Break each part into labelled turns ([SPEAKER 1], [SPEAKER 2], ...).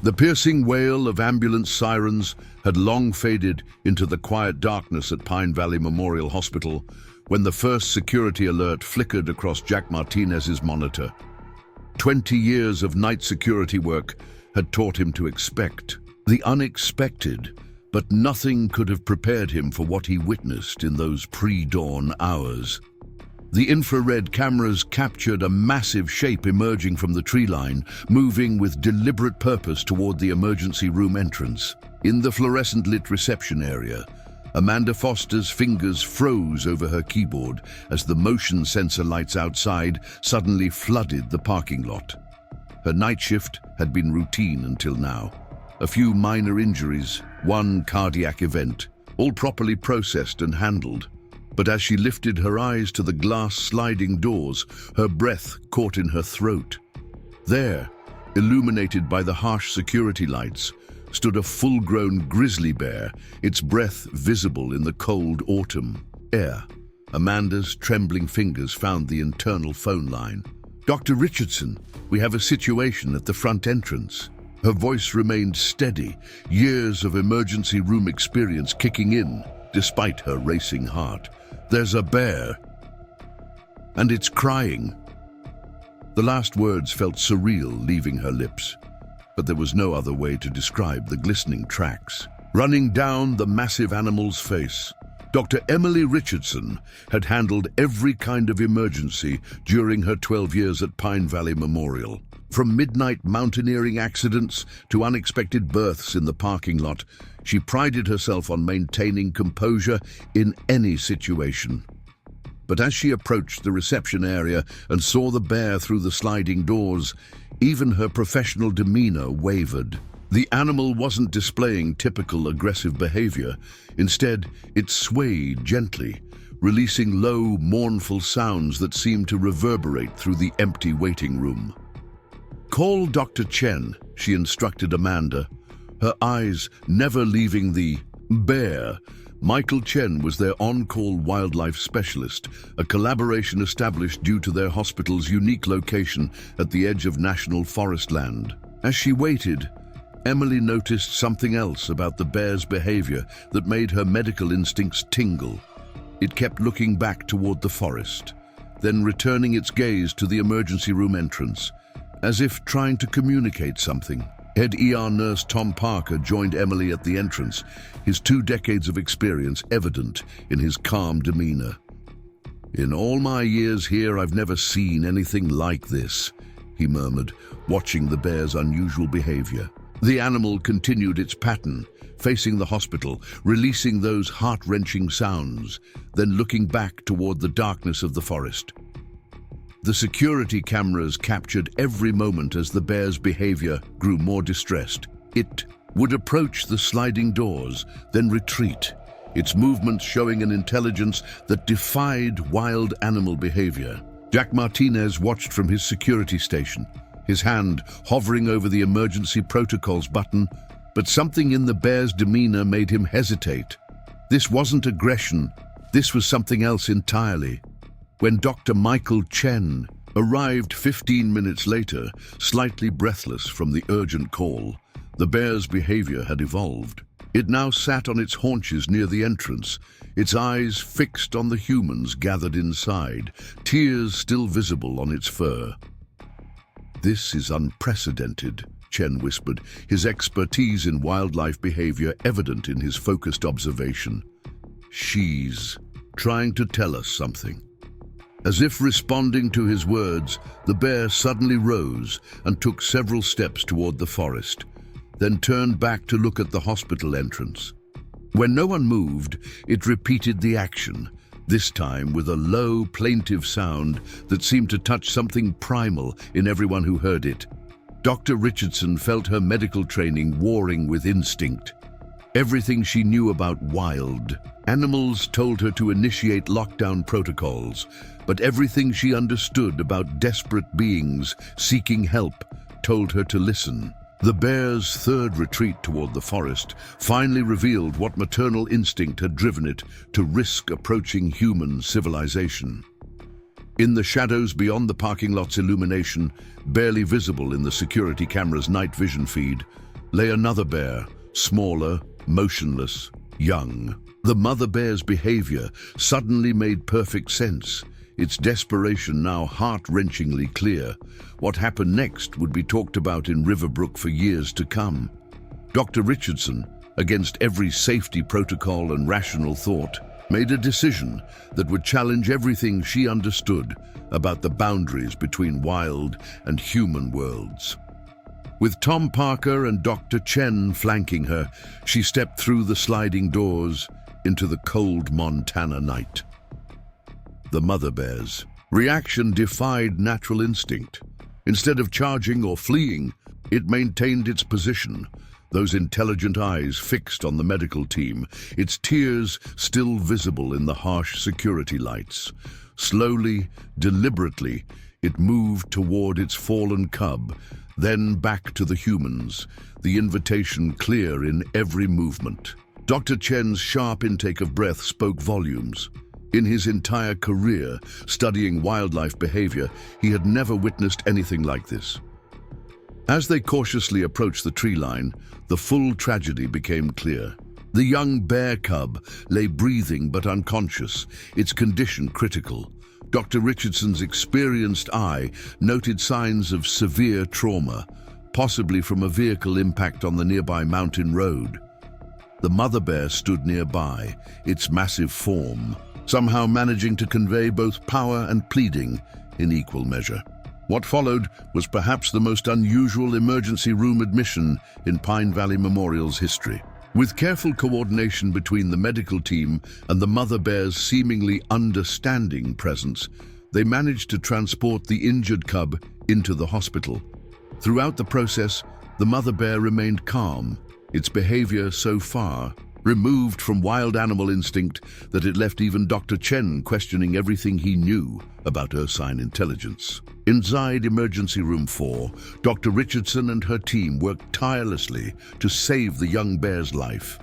[SPEAKER 1] The piercing wail of ambulance sirens had long faded into the quiet darkness at Pine Valley Memorial Hospital when the first security alert flickered across Jack Martinez's monitor. 20 years of night security work had taught him to expect the unexpected, but nothing could have prepared him for what he witnessed in those pre-dawn hours. The infrared cameras captured a massive shape emerging from the tree line, moving with deliberate purpose toward the emergency room entrance. In the fluorescent-lit reception area, Amanda Foster's fingers froze over her keyboard as the motion sensor lights outside suddenly flooded the parking lot. Her night shift had been routine until now. A few minor injuries, one cardiac event, all properly processed and handled. But as she lifted her eyes to the glass sliding doors, her breath caught in her throat. There, illuminated by the harsh security lights, stood a full-grown grizzly bear, its breath visible in the cold autumn air. Amanda's trembling fingers found the internal phone line. "Dr. Richardson, we have a situation at the front entrance." Her voice remained steady, years of emergency room experience kicking in, despite her racing heart. "There's a bear, and it's crying." The last words felt surreal leaving her lips, but there was no other way to describe the glistening tracks running down the massive animal's face. Dr. Emily Richardson had handled every kind of emergency during her 12 years at Pine Valley Memorial. From midnight mountaineering accidents to unexpected births in the parking lot, she prided herself on maintaining composure in any situation. But as she approached the reception area and saw the bear through the sliding doors, even her professional demeanor wavered. The animal wasn't displaying typical aggressive behavior. Instead, it swayed gently, releasing low, mournful sounds that seemed to reverberate through the empty waiting room. "Call Dr. Chen," she instructed Amanda, her eyes never leaving the bear. Michael Chen was their on-call wildlife specialist, a collaboration established due to their hospital's unique location at the edge of national forest land. As she waited, Emily noticed something else about the bear's behavior that made her medical instincts tingle. It kept looking back toward the forest, then returning its gaze to the emergency room entrance, as if trying to communicate something. Head ER nurse Tom Parker joined Emily at the entrance, his 2 decades of experience evident in his calm demeanor. "In all my years here, I've never seen anything like this," he murmured, watching the bear's unusual behavior. The animal continued its pattern, facing the hospital, releasing those heart-wrenching sounds, then looking back toward the darkness of the forest. The security cameras captured every moment as the bear's behavior grew more distressed. It would approach the sliding doors, then retreat, its movements showing an intelligence that defied wild animal behavior. Jack Martinez watched from his security station, his hand hovering over the emergency protocols button, but something in the bear's demeanor made him hesitate. This wasn't aggression, this was something else entirely. When Dr. Michael Chen arrived 15 minutes later, slightly breathless from the urgent call, the bear's behavior had evolved. It now sat on its haunches near the entrance, its eyes fixed on the humans gathered inside, tears still visible on its fur. "This is unprecedented," Chen whispered, his expertise in wildlife behavior evident in his focused observation. "She's trying to tell us something." As if responding to his words, the bear suddenly rose and took several steps toward the forest, then turned back to look at the hospital entrance. When no one moved, it repeated the action, this time with a low, plaintive sound that seemed to touch something primal in everyone who heard it. Dr. Richardson felt her medical training warring with instinct. Everything she knew about wild animals told her to initiate lockdown protocols, but everything she understood about desperate beings seeking help told her to listen. The bear's third retreat toward the forest finally revealed what maternal instinct had driven it to risk approaching human civilization. In the shadows beyond the parking lot's illumination, barely visible in the security camera's night vision feed, lay another bear, smaller, motionless, young. The mother bear's behavior suddenly made perfect sense, its desperation now heart-wrenchingly clear. What happened next would be talked about in Riverbrook for years to come. Dr. Richardson, against every safety protocol and rational thought, made a decision that would challenge everything she understood about the boundaries between wild and human worlds. With Tom Parker and Dr. Chen flanking her, she stepped through the sliding doors into the cold Montana night. The mother bear's reaction defied natural instinct. Instead of charging or fleeing, it maintained its position, those intelligent eyes fixed on the medical team, its tears still visible in the harsh security lights. Slowly, deliberately, it moved toward its fallen cub, then back to the humans, the invitation clear in every movement. Dr. Chen's sharp intake of breath spoke volumes. In his entire career studying wildlife behavior, he had never witnessed anything like this. As they cautiously approached the tree line, the full tragedy became clear. The young bear cub lay breathing but unconscious, its condition critical. Dr. Richardson's experienced eye noted signs of severe trauma, possibly from a vehicle impact on the nearby mountain road. The mother bear stood nearby, its massive form somehow managing to convey both power and pleading in equal measure. What followed was perhaps the most unusual emergency room admission in Pine Valley Memorial's history. With careful coordination between the medical team and the mother bear's seemingly understanding presence, they managed to transport the injured cub into the hospital. Throughout the process, the mother bear remained calm, its behavior so far removed from wild animal instinct that it left even Dr. Chen questioning everything he knew about ursine intelligence. Inside Emergency Room 4, Dr. Richardson and her team worked tirelessly to save the young bear's life.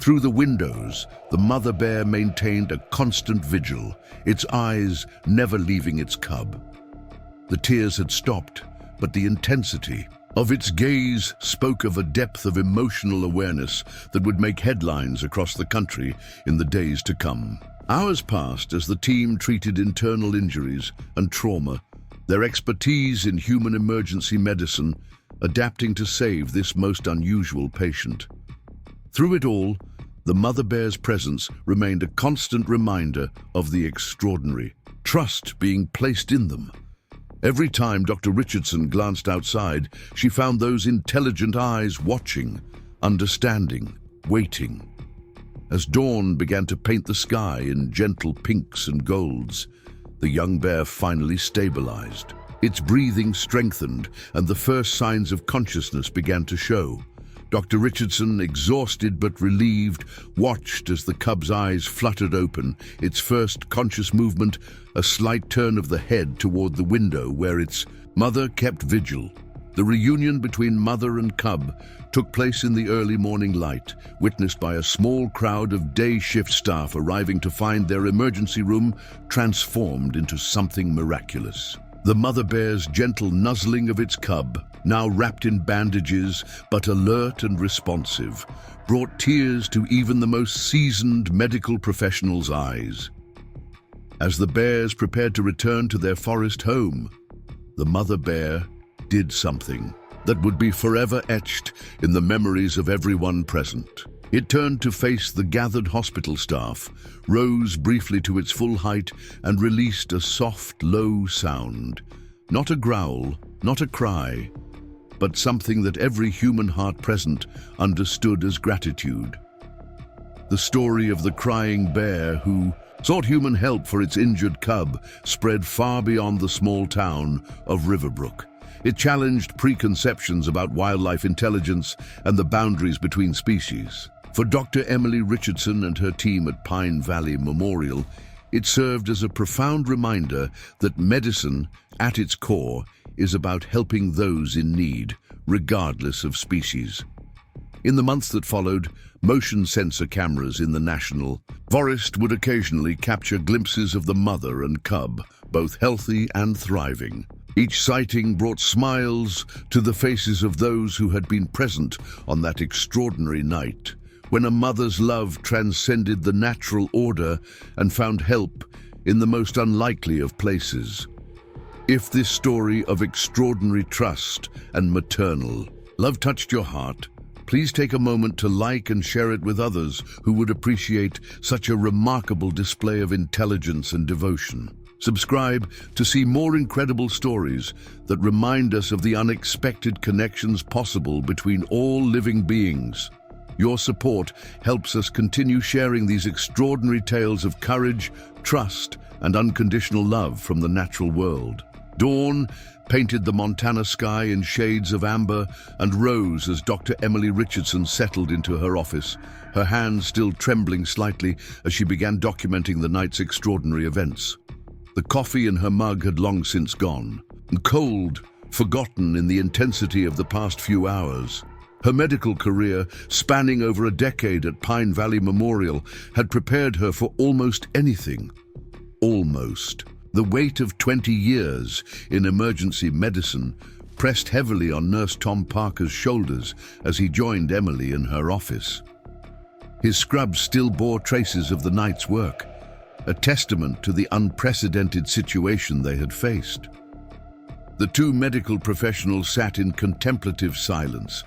[SPEAKER 1] Through the windows, the mother bear maintained a constant vigil, its eyes never leaving its cub. The tears had stopped, but the intensity of its gaze spoke of a depth of emotional awareness that would make headlines across the country in the days to come. Hours passed as the team treated internal injuries and trauma, their expertise in human emergency medicine adapting to save this most unusual patient. Through it all, the mother bear's presence remained a constant reminder of the extraordinary, trust being placed in them. Every time Dr. Richardson glanced outside, she found those intelligent eyes watching, understanding, waiting. As dawn began to paint the sky in gentle pinks and golds, the young bear finally stabilized. Its breathing strengthened, and the first signs of consciousness began to show. Dr. Richardson, exhausted but relieved, watched as the cub's eyes fluttered open, its first conscious movement a slight turn of the head toward the window where its mother kept vigil. The reunion between mother and cub took place in the early morning light, witnessed by a small crowd of day shift staff arriving to find their emergency room transformed into something miraculous. The mother bear's gentle nuzzling of its cub, now wrapped in bandages but alert and responsive, brought tears to even the most seasoned medical professionals' eyes. As the bears prepared to return to their forest home, the mother bear did something that would be forever etched in the memories of everyone present. It turned to face the gathered hospital staff, rose briefly to its full height, and released a soft, low sound. Not a growl, not a cry, but something that every human heart present understood as gratitude. The story of the crying bear who sought human help for its injured cub spread far beyond the small town of Riverbrook. It challenged preconceptions about wildlife intelligence and the boundaries between species. For Dr. Emily Richardson and her team at Pine Valley Memorial, it served as a profound reminder that medicine, at its core, is about helping those in need, regardless of species. In the months that followed, motion sensor cameras in the national forest would occasionally capture glimpses of the mother and cub, both healthy and thriving. Each sighting brought smiles to the faces of those who had been present on that extraordinary night, when a mother's love transcended the natural order and found help in the most unlikely of places. If this story of extraordinary trust and maternal love touched your heart, please take a moment to like and share it with others who would appreciate such a remarkable display of intelligence and devotion. Subscribe to see more incredible stories that remind us of the unexpected connections possible between all living beings. Your support helps us continue sharing these extraordinary tales of courage, trust, and unconditional love from the natural world. Dawn painted the Montana sky in shades of amber and rose as Dr. Emily Richardson settled into her office, her hands still trembling slightly as she began documenting the night's extraordinary events. The coffee in her mug had long since gone, and cold, forgotten in the intensity of the past few hours. Her medical career, spanning over a decade at Pine Valley Memorial, had prepared her for almost anything. Almost. The weight of 20 years in emergency medicine pressed heavily on Nurse Tom Parker's shoulders as he joined Emily in her office. His scrubs still bore traces of the night's work, a testament to the unprecedented situation they had faced. The two medical professionals sat in contemplative silence.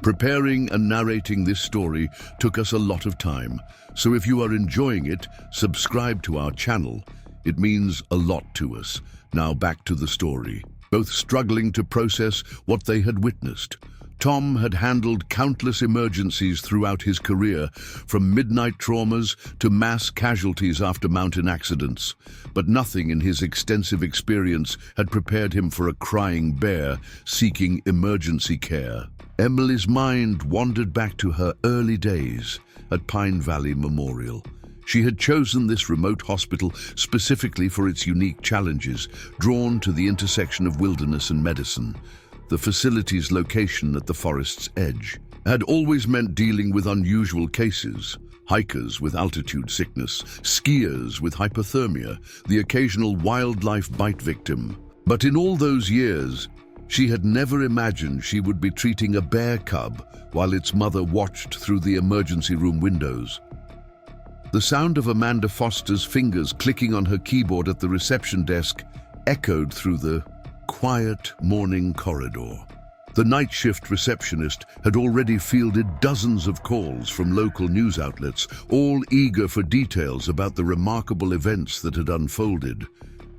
[SPEAKER 1] Preparing and narrating this story took us a lot of time, so if you are enjoying it, subscribe to our channel. It means a lot to us. Now back to the story. Both struggling to process what they had witnessed. Tom had handled countless emergencies throughout his career, from midnight traumas to mass casualties after mountain accidents. But nothing in his extensive experience had prepared him for a crying bear seeking emergency care. Emily's mind wandered back to her early days at Pine Valley Memorial. She had chosen this remote hospital specifically for its unique challenges, drawn to the intersection of wilderness and medicine. The facility's location at the forest's edge had always meant dealing with unusual cases: hikers with altitude sickness, skiers with hypothermia, the occasional wildlife bite victim. But in all those years, she had never imagined she would be treating a bear cub while its mother watched through the emergency room windows. The sound of Amanda Foster's fingers clicking on her keyboard at the reception desk echoed through the quiet morning corridor. The night shift receptionist had already fielded dozens of calls from local news outlets, all eager for details about the remarkable events that had unfolded.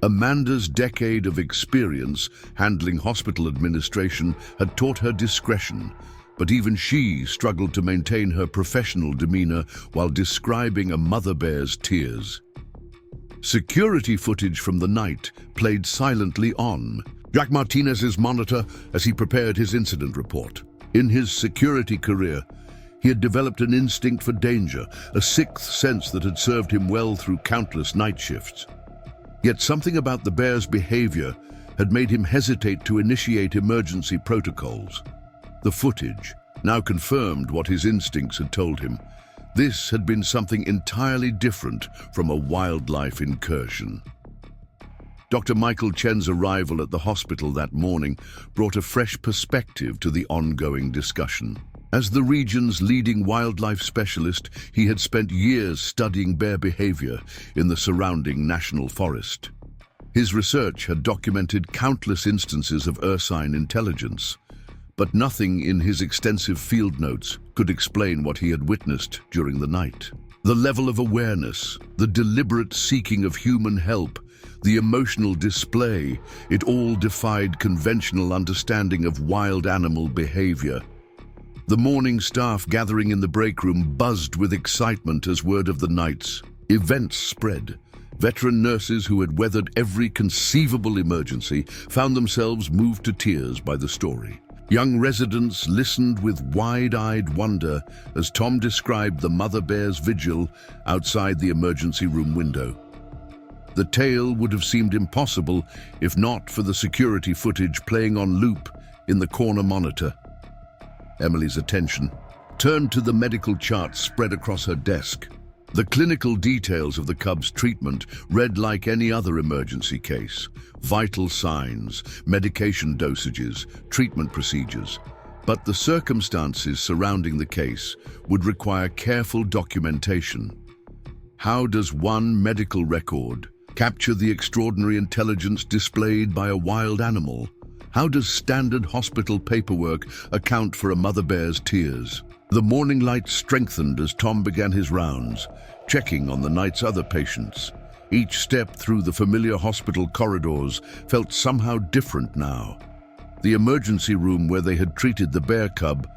[SPEAKER 1] Amanda's decade of experience handling hospital administration had taught her discretion, but even she struggled to maintain her professional demeanor while describing a mother bear's tears. Security footage from the night played silently on Jack Martinez's monitor as he prepared his incident report. In his security career, he had developed an instinct for danger, a sixth sense that had served him well through countless night shifts. Yet something about the bear's behavior had made him hesitate to initiate emergency protocols. The footage now confirmed what his instincts had told him. This had been something entirely different from a wildlife incursion. Dr. Michael Chen's arrival at the hospital that morning brought a fresh perspective to the ongoing discussion. As the region's leading wildlife specialist, he had spent years studying bear behavior in the surrounding national forest. His research had documented countless instances of ursine intelligence, but nothing in his extensive field notes could explain what he had witnessed during the night. The level of awareness, the deliberate seeking of human help, the emotional display, it all defied conventional understanding of wild animal behavior. The morning staff gathering in the break room buzzed with excitement as word of the night's events spread. Veteran nurses who had weathered every conceivable emergency found themselves moved to tears by the story. Young residents listened with wide-eyed wonder as Tom described the mother bear's vigil outside the emergency room window. The tale would have seemed impossible if not for the security footage playing on loop in the corner monitor. Emily's attention turned to the medical charts spread across her desk. The clinical details of the cub's treatment read like any other emergency case: vital signs, medication dosages, treatment procedures. But the circumstances surrounding the case would require careful documentation. How does one medical record capture the extraordinary intelligence displayed by a wild animal? How does standard hospital paperwork account for a mother bear's tears? The morning light strengthened as Tom began his rounds, checking on the night's other patients. Each step through the familiar hospital corridors felt somehow different now. The emergency room where they had treated the bear cub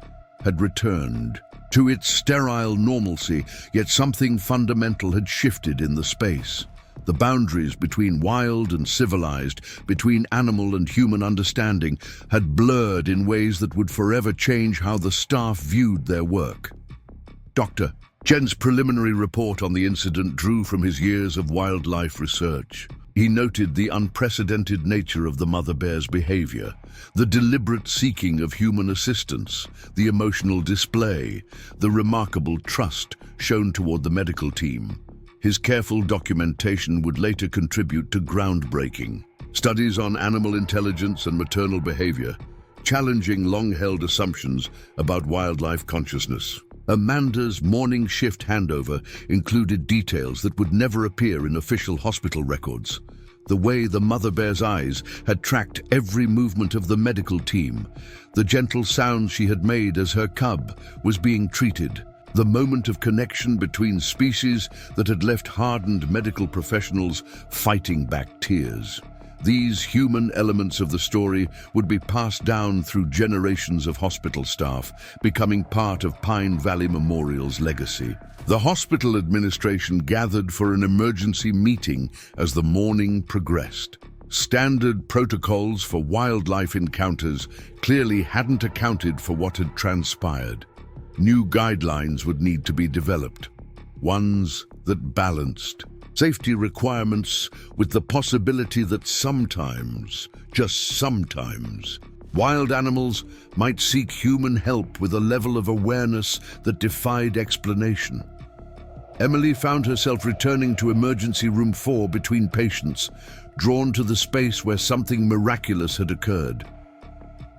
[SPEAKER 1] had returned to its sterile normalcy, yet something fundamental had shifted in the space. The boundaries between wild and civilized, between animal and human understanding, had blurred in ways that would forever change how the staff viewed their work. Dr. Chen's preliminary report on the incident drew from his years of wildlife research. He noted the unprecedented nature of the mother bear's behavior, the deliberate seeking of human assistance, the emotional display, the remarkable trust shown toward the medical team. His careful documentation would later contribute to groundbreaking studies on animal intelligence and maternal behavior, challenging long-held assumptions about wildlife consciousness. Amanda's morning shift handover included details that would never appear in official hospital records. The way the mother bear's eyes had tracked every movement of the medical team, the gentle sounds she had made as her cub was being treated, the moment of connection between species that had left hardened medical professionals fighting back tears. These human elements of the story would be passed down through generations of hospital staff, becoming part of Pine Valley Memorial's legacy. The hospital administration gathered for an emergency meeting as the morning progressed. Standard protocols for wildlife encounters clearly hadn't accounted for what had transpired. New guidelines would need to be developed, ones that balanced safety requirements with the possibility that sometimes, just sometimes, wild animals might seek human help with a level of awareness that defied explanation. Emily found herself returning to emergency room 4 between patients, drawn to the space where something miraculous had occurred.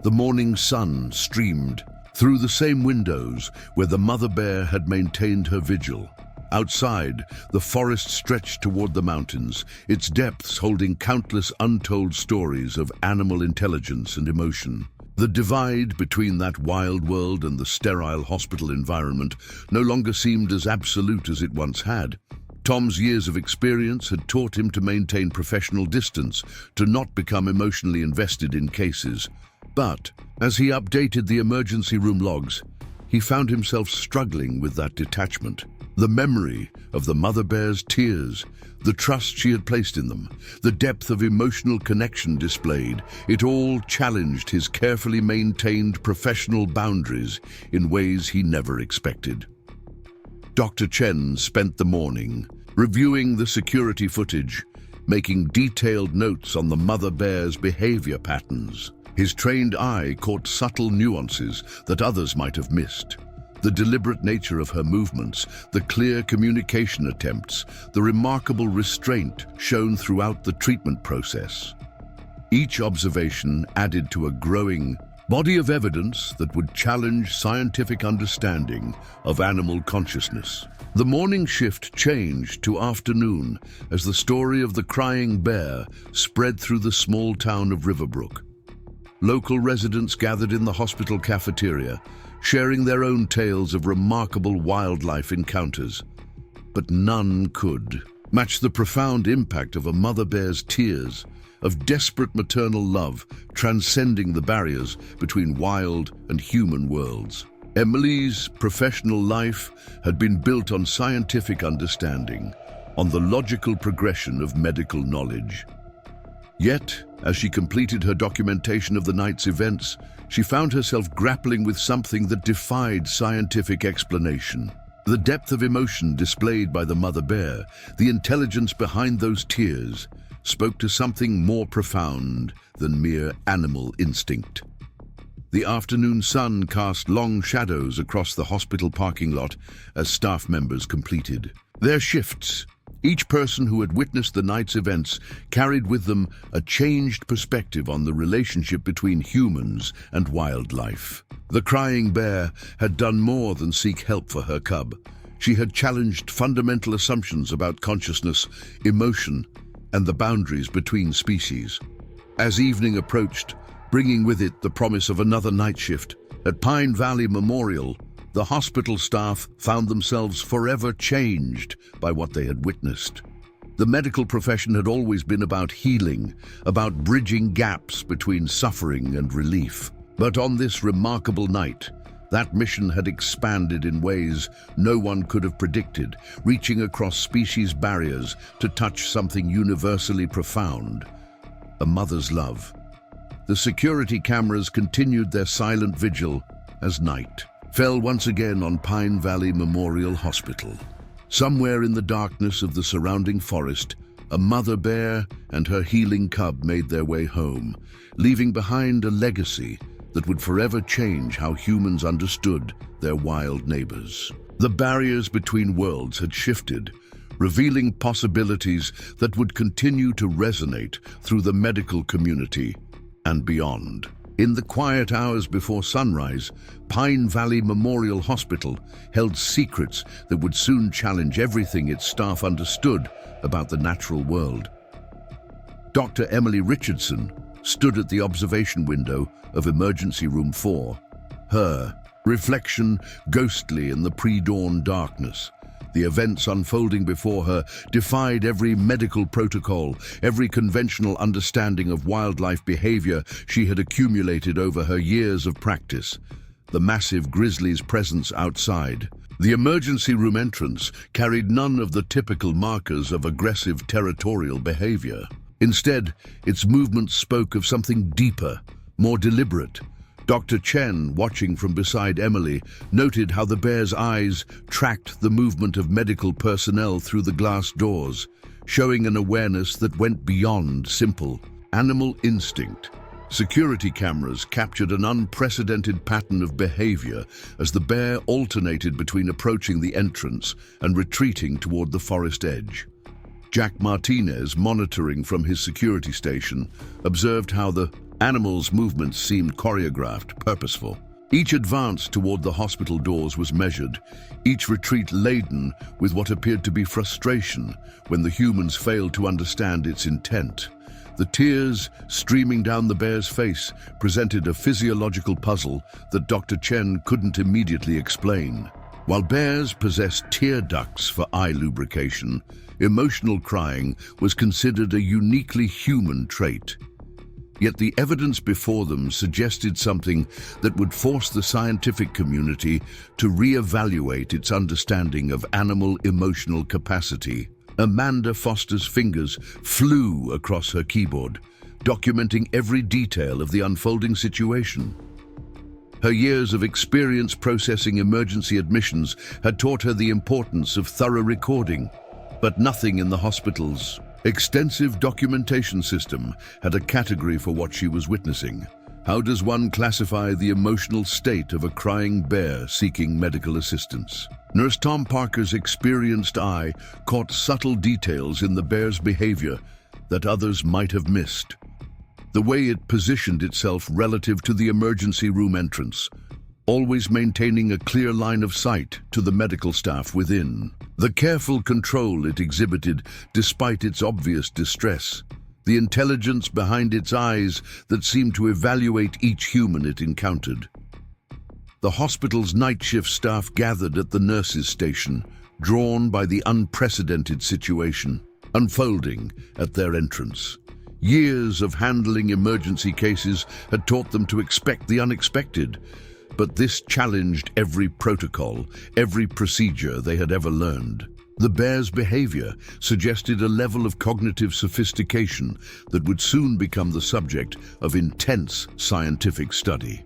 [SPEAKER 1] The morning sun streamed through the same windows where the mother bear had maintained her vigil. Outside, the forest stretched toward the mountains, its depths holding countless untold stories of animal intelligence and emotion. The divide between that wild world and the sterile hospital environment no longer seemed as absolute as it once had. Tom's years of experience had taught him to maintain professional distance, to not become emotionally invested in cases. But as he updated the emergency room logs, he found himself struggling with that detachment. The memory of the mother bear's tears, the trust she had placed in them, the depth of emotional connection displayed, it all challenged his carefully maintained professional boundaries in ways he never expected. Dr. Chen spent the morning reviewing the security footage, making detailed notes on the mother bear's behavior patterns. His trained eye caught subtle nuances that others might have missed. The deliberate nature of her movements, the clear communication attempts, the remarkable restraint shown throughout the treatment process. Each observation added to a growing body of evidence that would challenge scientific understanding of animal consciousness. The morning shift changed to afternoon as the story of the crying bear spread through the small town of Riverbrook. Local residents gathered in the hospital cafeteria, sharing their own tales of remarkable wildlife encounters. But none could match the profound impact of a mother bear's tears, of desperate maternal love transcending the barriers between wild and human worlds. Emily's professional life had been built on scientific understanding, on the logical progression of medical knowledge. Yet, as she completed her documentation of the night's events, she found herself grappling with something that defied scientific explanation. The depth of emotion displayed by the mother bear, the intelligence behind those tears, spoke to something more profound than mere animal instinct. The afternoon sun cast long shadows across the hospital parking lot as staff members completed Their shifts. Each person who had witnessed the night's events carried with them a changed perspective on the relationship between humans and wildlife. The crying bear had done more than seek help for her cub. She had challenged fundamental assumptions about consciousness, emotion, and the boundaries between species. As evening approached, bringing with it the promise of another night shift, at Pine Valley Memorial, the hospital staff found themselves forever changed by what they had witnessed. The medical profession had always been about healing, about bridging gaps between suffering and relief. But on this remarkable night, that mission had expanded in ways no one could have predicted, reaching across species barriers to touch something universally profound: a mother's love. The security cameras continued their silent vigil as night fell once again on Pine Valley Memorial Hospital. Somewhere in the darkness of the surrounding forest, a mother bear and her healing cub made their way home, leaving behind a legacy that would forever change how humans understood their wild neighbors. The barriers between worlds had shifted, revealing possibilities that would continue to resonate through the medical community and beyond. In the quiet hours before sunrise, Pine Valley Memorial Hospital held secrets that would soon challenge everything its staff understood about the natural world. Dr. Emily Richardson stood at the observation window of Emergency Room 4, her reflection ghostly in the pre-dawn darkness. The events unfolding before her defied every medical protocol, every conventional understanding of wildlife behavior she had accumulated over her years of practice. The massive grizzly's presence outside. The emergency room entrance carried none of the typical markers of aggressive territorial behavior. Instead, its movements spoke of something deeper, more deliberate. Dr. Chen, watching from beside Emily, noted how the bear's eyes tracked the movement of medical personnel through the glass doors, showing an awareness that went beyond simple animal instinct. Security cameras captured an unprecedented pattern of behavior as the bear alternated between approaching the entrance and retreating toward the forest edge. Jack Martinez, monitoring from his security station, observed how the animal's movements seemed choreographed, purposeful. Each advance toward the hospital doors was measured, each retreat laden with what appeared to be frustration when the humans failed to understand its intent. The tears streaming down the bear's face presented a physiological puzzle that Dr. Chen couldn't immediately explain. While bears possess tear ducts for eye lubrication, emotional crying was considered a uniquely human trait. Yet the evidence before them suggested something that would force the scientific community to reevaluate its understanding of animal emotional capacity. Amanda Foster's fingers flew across her keyboard, documenting every detail of the unfolding situation. Her years of experience processing emergency admissions had taught her the importance of thorough recording, but nothing in the hospital's extensive documentation system had a category for what she was witnessing. How does one classify the emotional state of a crying bear seeking medical assistance? Nurse Tom Parker's experienced eye caught subtle details in the bear's behavior that others might have missed. The way it positioned itself relative to the emergency room entrance, always maintaining a clear line of sight to the medical staff within. The careful control it exhibited despite its obvious distress. The intelligence behind its eyes that seemed to evaluate each human it encountered. The hospital's night shift staff gathered at the nurses' station, drawn by the unprecedented situation unfolding at their entrance. Years of handling emergency cases had taught them to expect the unexpected, but this challenged every protocol, every procedure they had ever learned. The bear's behavior suggested a level of cognitive sophistication that would soon become the subject of intense scientific study.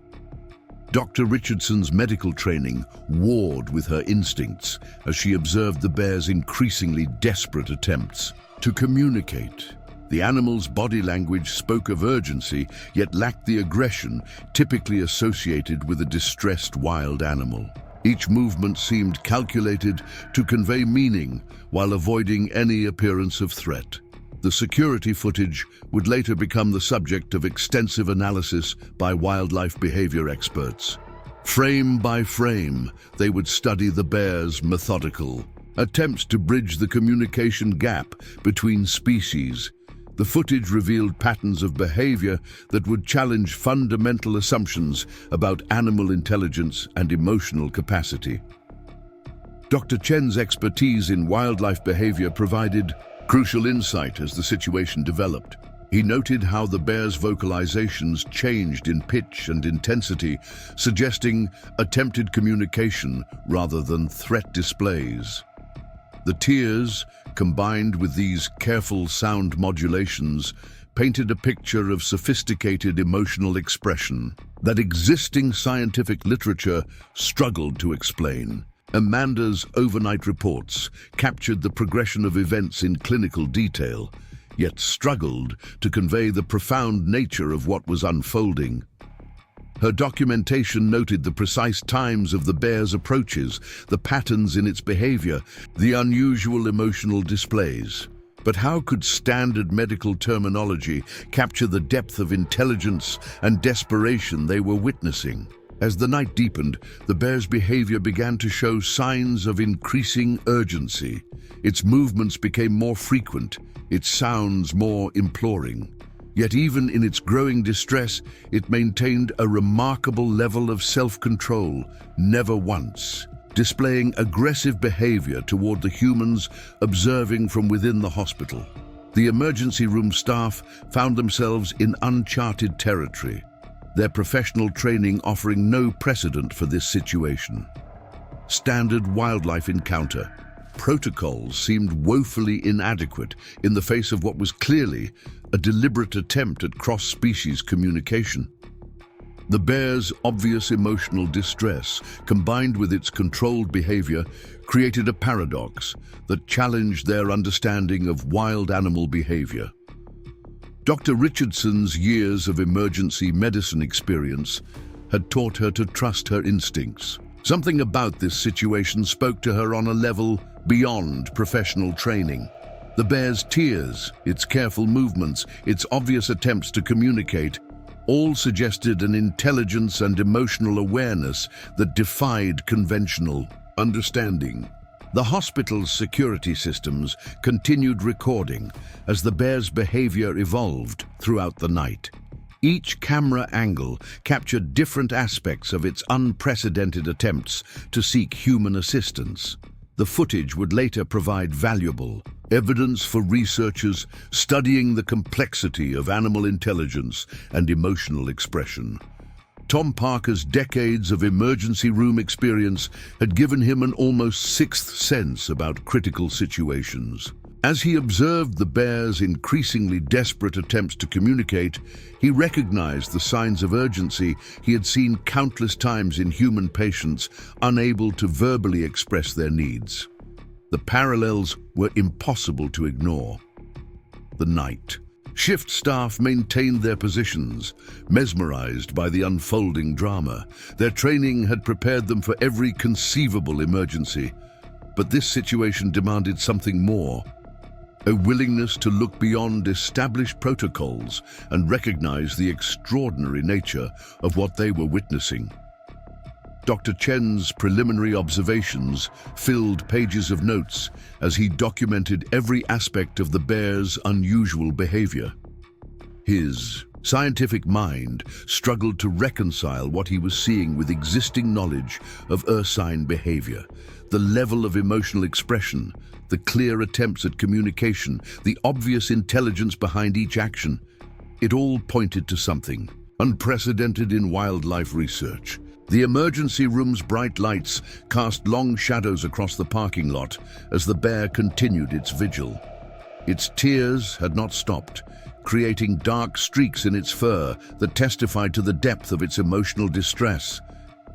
[SPEAKER 1] Dr. Richardson's medical training warred with her instincts as she observed the bear's increasingly desperate attempts to communicate. The animal's body language spoke of urgency, yet lacked the aggression typically associated with a distressed wild animal. Each movement seemed calculated to convey meaning while avoiding any appearance of threat. The security footage would later become the subject of extensive analysis by wildlife behavior experts. Frame by frame, they would study the bear's methodical attempts to bridge the communication gap between species. The footage revealed patterns of behavior that would challenge fundamental assumptions about animal intelligence and emotional capacity. Dr. Chen's expertise in wildlife behavior provided crucial insight as the situation developed. He noted how the bear's vocalizations changed in pitch and intensity, suggesting attempted communication rather than threat displays. The tears, combined with these careful sound modulations, painted a picture of sophisticated emotional expression that existing scientific literature struggled to explain. Amanda's overnight reports captured the progression of events in clinical detail, yet struggled to convey the profound nature of what was unfolding. Her documentation noted the precise times of the bear's approaches, the patterns in its behavior, the unusual emotional displays. But how could standard medical terminology capture the depth of intelligence and desperation they were witnessing? As the night deepened, the bear's behavior began to show signs of increasing urgency. Its movements became more frequent, its sounds more imploring. Yet even in its growing distress, it maintained a remarkable level of self-control, never once displaying aggressive behavior toward the humans observing from within the hospital. The emergency room staff found themselves in uncharted territory, their professional training offering no precedent for this situation. Standard wildlife encounter protocols seemed woefully inadequate in the face of what was clearly a deliberate attempt at cross-species communication. The bear's obvious emotional distress, combined with its controlled behavior, created a paradox that challenged their understanding of wild animal behavior. Dr. Richardson's years of emergency medicine experience had taught her to trust her instincts. Something about this situation spoke to her on a level beyond professional training. The bear's tears, its careful movements, its obvious attempts to communicate, all suggested an intelligence and emotional awareness that defied conventional understanding. The hospital's security systems continued recording as the bear's behavior evolved throughout the night. Each camera angle captured different aspects of its unprecedented attempts to seek human assistance. The footage would later provide valuable evidence for researchers studying the complexity of animal intelligence and emotional expression. Tom Parker's decades of emergency room experience had given him an almost sixth sense about critical situations. As he observed the bear's increasingly desperate attempts to communicate, he recognized the signs of urgency he had seen countless times in human patients unable to verbally express their needs. The parallels were impossible to ignore. The night. Shift staff maintained their positions, mesmerized by the unfolding drama. Their training had prepared them for every conceivable emergency. But this situation demanded something more. A willingness to look beyond established protocols and recognize the extraordinary nature of what they were witnessing. Dr. Chen's preliminary observations filled pages of notes as he documented every aspect of the bear's unusual behavior. His scientific mind struggled to reconcile what he was seeing with existing knowledge of ursine behavior, the level of emotional expression, the clear attempts at communication, the obvious intelligence behind each action. It all pointed to something unprecedented in wildlife research. The emergency room's bright lights cast long shadows across the parking lot as the bear continued its vigil. Its tears had not stopped, creating dark streaks in its fur that testified to the depth of its emotional distress.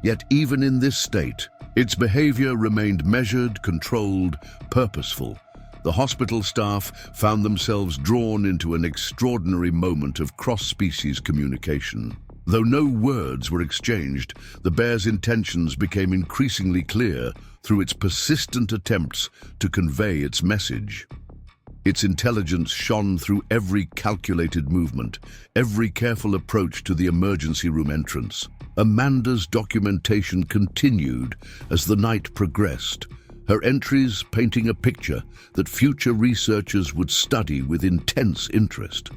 [SPEAKER 1] Yet even in this state, its behavior remained measured, controlled, purposeful. The hospital staff found themselves drawn into an extraordinary moment of cross-species communication. Though no words were exchanged, the bear's intentions became increasingly clear through its persistent attempts to convey its message. Its intelligence shone through every calculated movement, every careful approach to the emergency room entrance. Amanda's documentation continued as the night progressed, her entries painting a picture that future researchers would study with intense interest.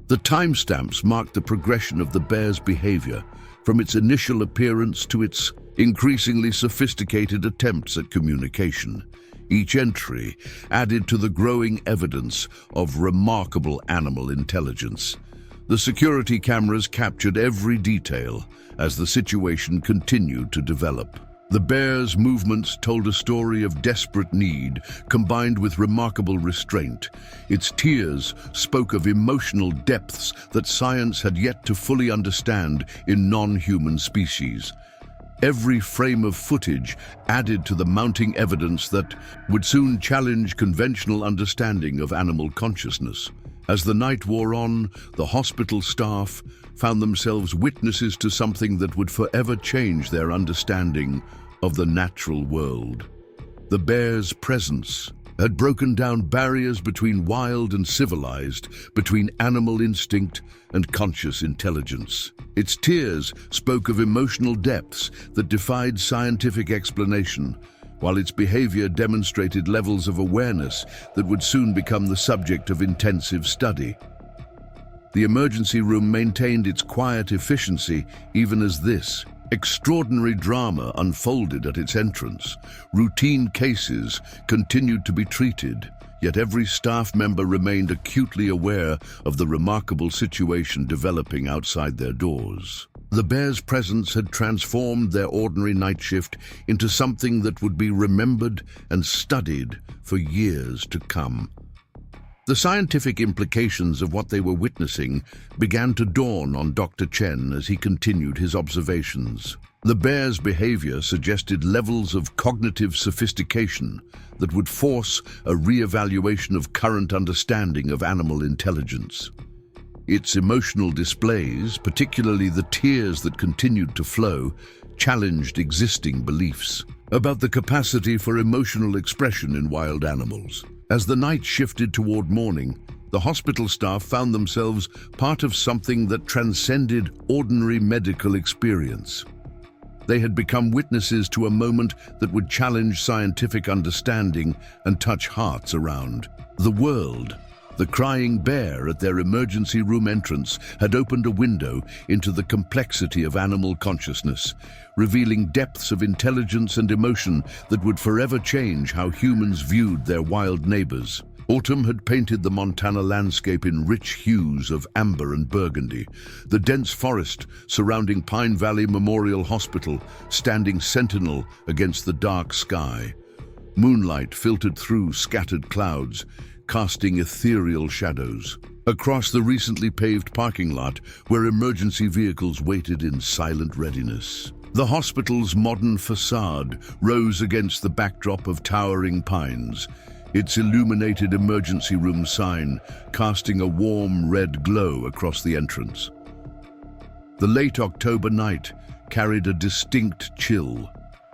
[SPEAKER 1] The timestamps marked the progression of the bear's behavior, from its initial appearance to its increasingly sophisticated attempts at communication. Each entry added to the growing evidence of remarkable animal intelligence. The security cameras captured every detail as the situation continued to develop. The bear's movements told a story of desperate need combined with remarkable restraint. Its tears spoke of emotional depths that science had yet to fully understand in non-human species. Every frame of footage added to the mounting evidence that would soon challenge conventional understanding of animal consciousness. As the night wore on, the hospital staff found themselves witnesses to something that would forever change their understanding of the natural world. The bear's presence had broken down barriers between wild and civilized, between animal instinct and conscious intelligence. Its tears spoke of emotional depths that defied scientific explanation, while its behavior demonstrated levels of awareness that would soon become the subject of intensive study. The emergency room maintained its quiet efficiency even as this extraordinary drama unfolded at its entrance. Routine cases continued to be treated, yet every staff member remained acutely aware of the remarkable situation developing outside their doors. The bear's presence had transformed their ordinary night shift into something that would be remembered and studied for years to come. The scientific implications of what they were witnessing began to dawn on Dr. Chen as he continued his observations. The bear's behavior suggested levels of cognitive sophistication that would force a re-evaluation of current understanding of animal intelligence. Its emotional displays, particularly the tears that continued to flow, challenged existing beliefs about the capacity for emotional expression in wild animals. As the night shifted toward morning, the hospital staff found themselves part of something that transcended ordinary medical experience. They had become witnesses to a moment that would challenge scientific understanding and touch hearts around the world. The crying bear at their emergency room entrance had opened a window into the complexity of animal consciousness, revealing depths of intelligence and emotion that would forever change how humans viewed their wild neighbors. Autumn had painted the Montana landscape in rich hues of amber and burgundy, the dense forest surrounding Pine Valley Memorial Hospital standing sentinel against the dark sky. Moonlight filtered through scattered clouds, casting ethereal shadows across the recently paved parking lot where emergency vehicles waited in silent readiness. The hospital's modern facade rose against the backdrop of towering pines, its illuminated emergency room sign casting a warm red glow across the entrance. The late October night carried a distinct chill,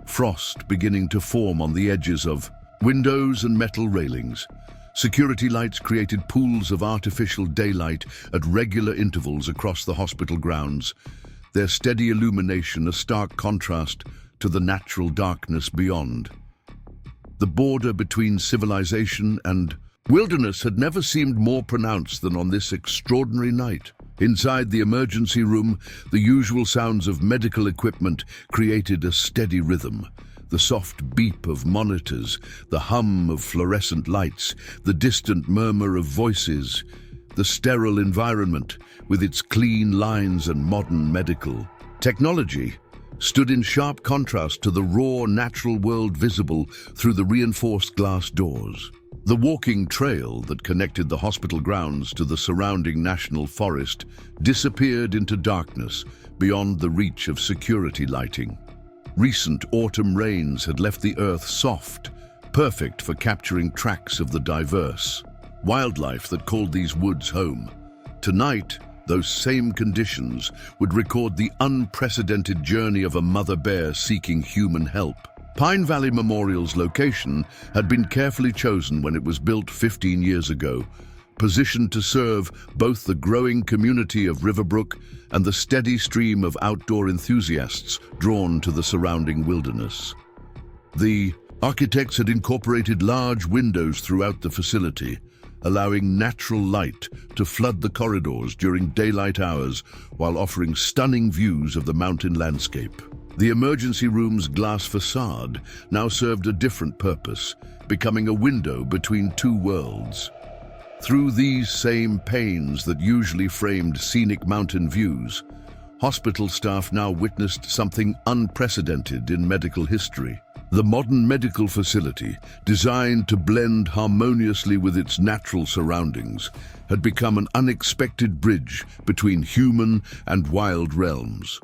[SPEAKER 1] frost beginning to form on the edges of windows and metal railings. Security lights created pools of artificial daylight at regular intervals across the hospital grounds, their steady illumination a stark contrast to the natural darkness beyond. The border between civilization and wilderness had never seemed more pronounced than on this extraordinary night. Inside the emergency room, the usual sounds of medical equipment created a steady rhythm. The soft beep of monitors, the hum of fluorescent lights, the distant murmur of voices, the sterile environment with its clean lines and modern medical technology stood in sharp contrast to the raw natural world visible through the reinforced glass doors. The walking trail that connected the hospital grounds to the surrounding national forest disappeared into darkness beyond the reach of security lighting. Recent autumn rains had left the earth soft, perfect for capturing tracks of the diverse wildlife that called these woods home. Tonight, those same conditions would record the unprecedented journey of a mother bear seeking human help. Pine Valley Memorial's location had been carefully chosen when it was built 15 years ago, positioned to serve both the growing community of Riverbrook and the steady stream of outdoor enthusiasts drawn to the surrounding wilderness. The architects had incorporated large windows throughout the facility, allowing natural light to flood the corridors during daylight hours while offering stunning views of the mountain landscape. The emergency room's glass facade now served a different purpose, becoming a window between two worlds. Through these same panes that usually framed scenic mountain views, hospital staff now witnessed something unprecedented in medical history. The modern medical facility, designed to blend harmoniously with its natural surroundings, had become an unexpected bridge between human and wild realms.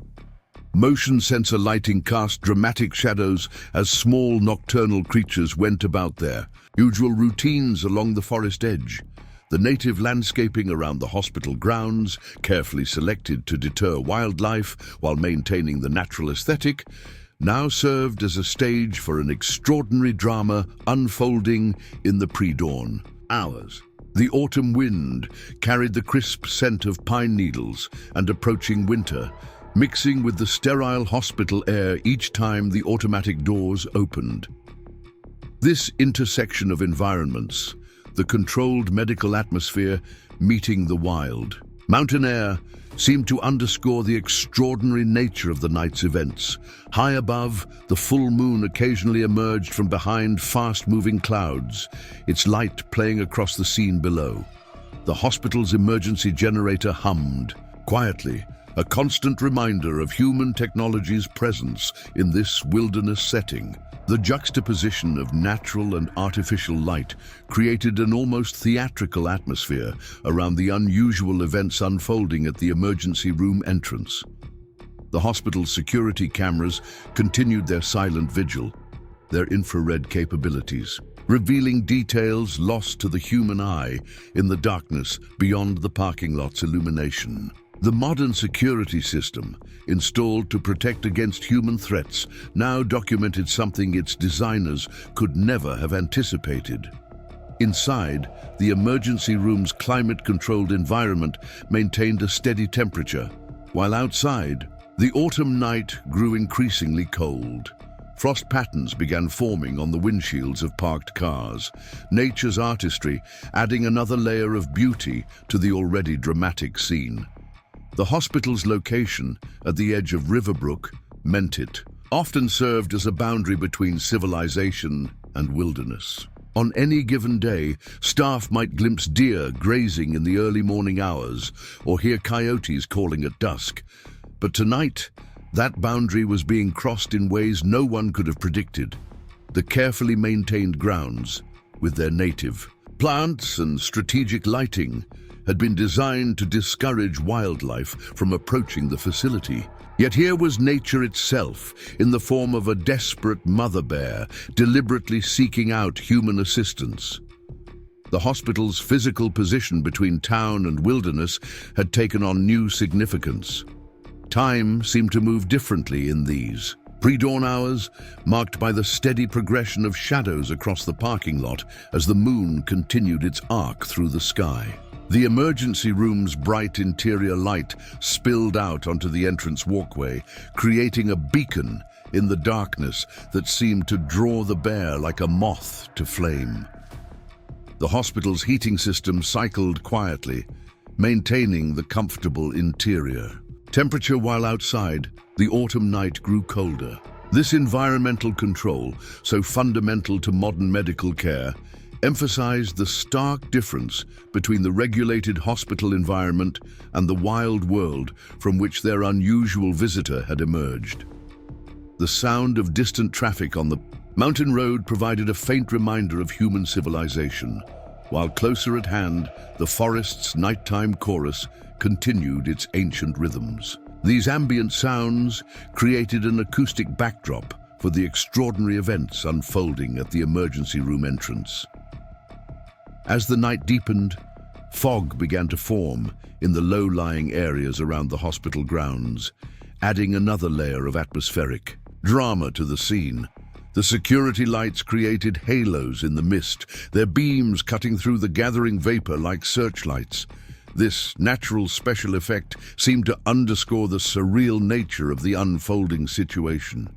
[SPEAKER 1] Motion sensor lighting cast dramatic shadows as small nocturnal creatures went about their usual routines along the forest edge. The native landscaping around the hospital grounds, carefully selected to deter wildlife while maintaining the natural aesthetic, now served as a stage for an extraordinary drama unfolding in the pre-dawn hours. The autumn wind carried the crisp scent of pine needles and approaching winter, mixing with the sterile hospital air each time the automatic doors opened. This intersection of environments, the controlled medical atmosphere meeting the wild mountain air, seemed to underscore the extraordinary nature of the night's events. High above, the full moon occasionally emerged from behind fast-moving clouds, its light playing across the scene below. The hospital's emergency generator hummed quietly, a constant reminder of human technology's presence in this wilderness setting. The juxtaposition of natural and artificial light created an almost theatrical atmosphere around the unusual events unfolding at the emergency room entrance. The hospital's security cameras continued their silent vigil, their infrared capabilities, revealing details lost to the human eye in the darkness beyond the parking lot's illumination. The modern security system, installed to protect against human threats, now documented something its designers could never have anticipated. Inside, the emergency room's climate-controlled environment maintained a steady temperature, while outside, the autumn night grew increasingly cold. Frost patterns began forming on the windshields of parked cars, nature's artistry adding another layer of beauty to the already dramatic scene. The hospital's location at the edge of Riverbrook meant it often served as a boundary between civilization and wilderness. On any given day, staff might glimpse deer grazing in the early morning hours or hear coyotes calling at dusk. But tonight, that boundary was being crossed in ways no one could have predicted. The carefully maintained grounds, with their native plants and strategic lighting, had been designed to discourage wildlife from approaching the facility. Yet here was nature itself, in the form of a desperate mother bear, deliberately seeking out human assistance. The hospital's physical position between town and wilderness had taken on new significance. Time seemed to move differently in these pre-dawn hours, marked by the steady progression of shadows across the parking lot as the moon continued its arc through the sky. The emergency room's bright interior light spilled out onto the entrance walkway, creating a beacon in the darkness that seemed to draw the bear like a moth to flame. The hospital's heating system cycled quietly, maintaining the comfortable interior. Temperature while outside, the autumn night grew colder. This environmental control, so fundamental to modern medical care, emphasized the stark difference between the regulated hospital environment and the wild world from which their unusual visitor had emerged. The sound of distant traffic on the mountain road provided a faint reminder of human civilization, while closer at hand, the forest's nighttime chorus continued its ancient rhythms. These ambient sounds created an acoustic backdrop for the extraordinary events unfolding at the emergency room entrance. As the night deepened, Fog began to form in the low-lying areas around the hospital grounds, adding another layer of atmospheric drama to the scene. The security lights created halos in the mist, their beams cutting through the gathering vapor like searchlights. This natural special effect seemed to underscore the surreal nature of the unfolding situation.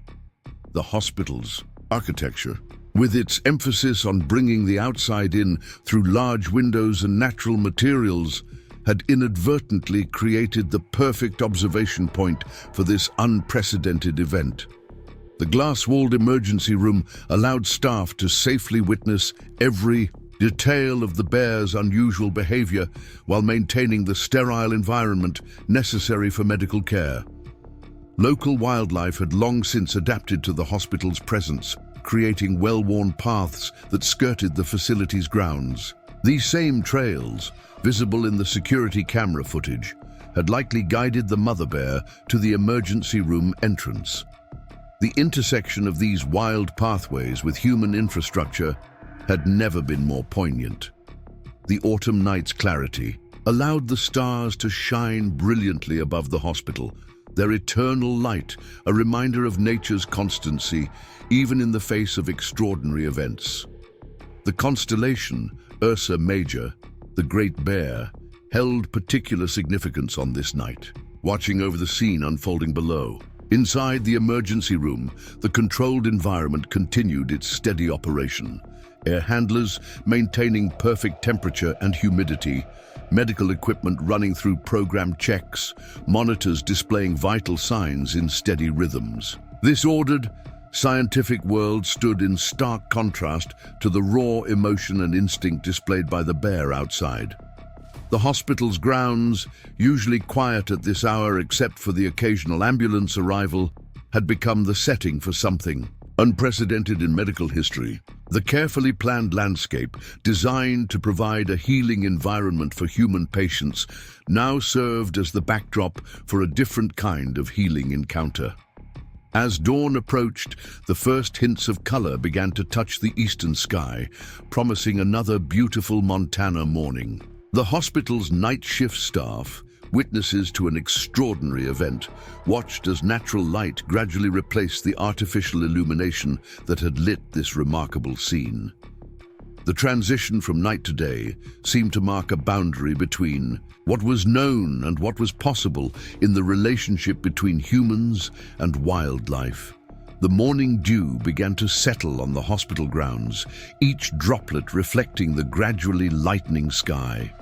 [SPEAKER 1] The hospital's architecture, with its emphasis on bringing the outside in through large windows and natural materials, had inadvertently created the perfect observation point for this unprecedented event. The glass-walled emergency room allowed staff to safely witness every detail of the bear's unusual behavior while maintaining the sterile environment necessary for medical care. Local wildlife had long since adapted to the hospital's presence, creating well-worn paths that skirted the facility's grounds. These same trails, visible in the security camera footage, had likely guided the mother bear to the emergency room entrance. The intersection of these wild pathways with human infrastructure had never been more poignant. The autumn night's clarity allowed the stars to shine brilliantly above the hospital, their eternal light, a reminder of nature's constancy, even in the face of extraordinary events. The constellation, Ursa Major, the Great Bear, held particular significance on this night, watching over the scene unfolding below. Inside the emergency room, the controlled environment continued its steady operation. Air handlers maintaining perfect temperature and humidity, medical equipment running through programmed checks, monitors displaying vital signs in steady rhythms. This ordered, scientific world stood in stark contrast to the raw emotion and instinct displayed by the bear outside. The hospital's grounds, usually quiet at this hour except for the occasional ambulance arrival, had become the setting for something unprecedented in medical history. The carefully planned landscape, designed to provide a healing environment for human patients, now served as the backdrop for a different kind of healing encounter. As dawn approached, the first hints of color began to touch the eastern sky, promising another beautiful Montana morning. The hospital's night shift staff, witnesses to an extraordinary event, watched as natural light gradually replaced the artificial illumination that had lit this remarkable scene. The transition from night to day seemed to mark a boundary between what was known and what was possible in the relationship between humans and wildlife. The morning dew began to settle on the hospital grounds, each droplet reflecting the gradually lightening sky.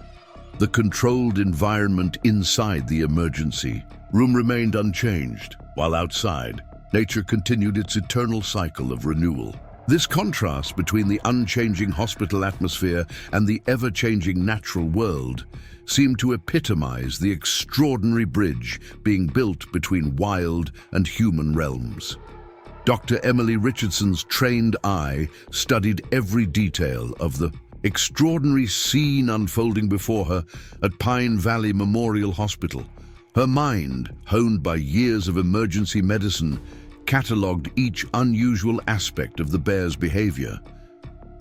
[SPEAKER 1] The controlled environment inside the emergency room remained unchanged, while outside, nature continued its eternal cycle of renewal. This contrast between the unchanging hospital atmosphere and the ever-changing natural world seemed to epitomize the extraordinary bridge being built between wild and human realms. Dr. Emily Richardson's trained eye studied every detail of the extraordinary scene unfolding before her at Pine Valley Memorial Hospital. Her mind, honed by years of emergency medicine, catalogued each unusual aspect of the bear's behavior.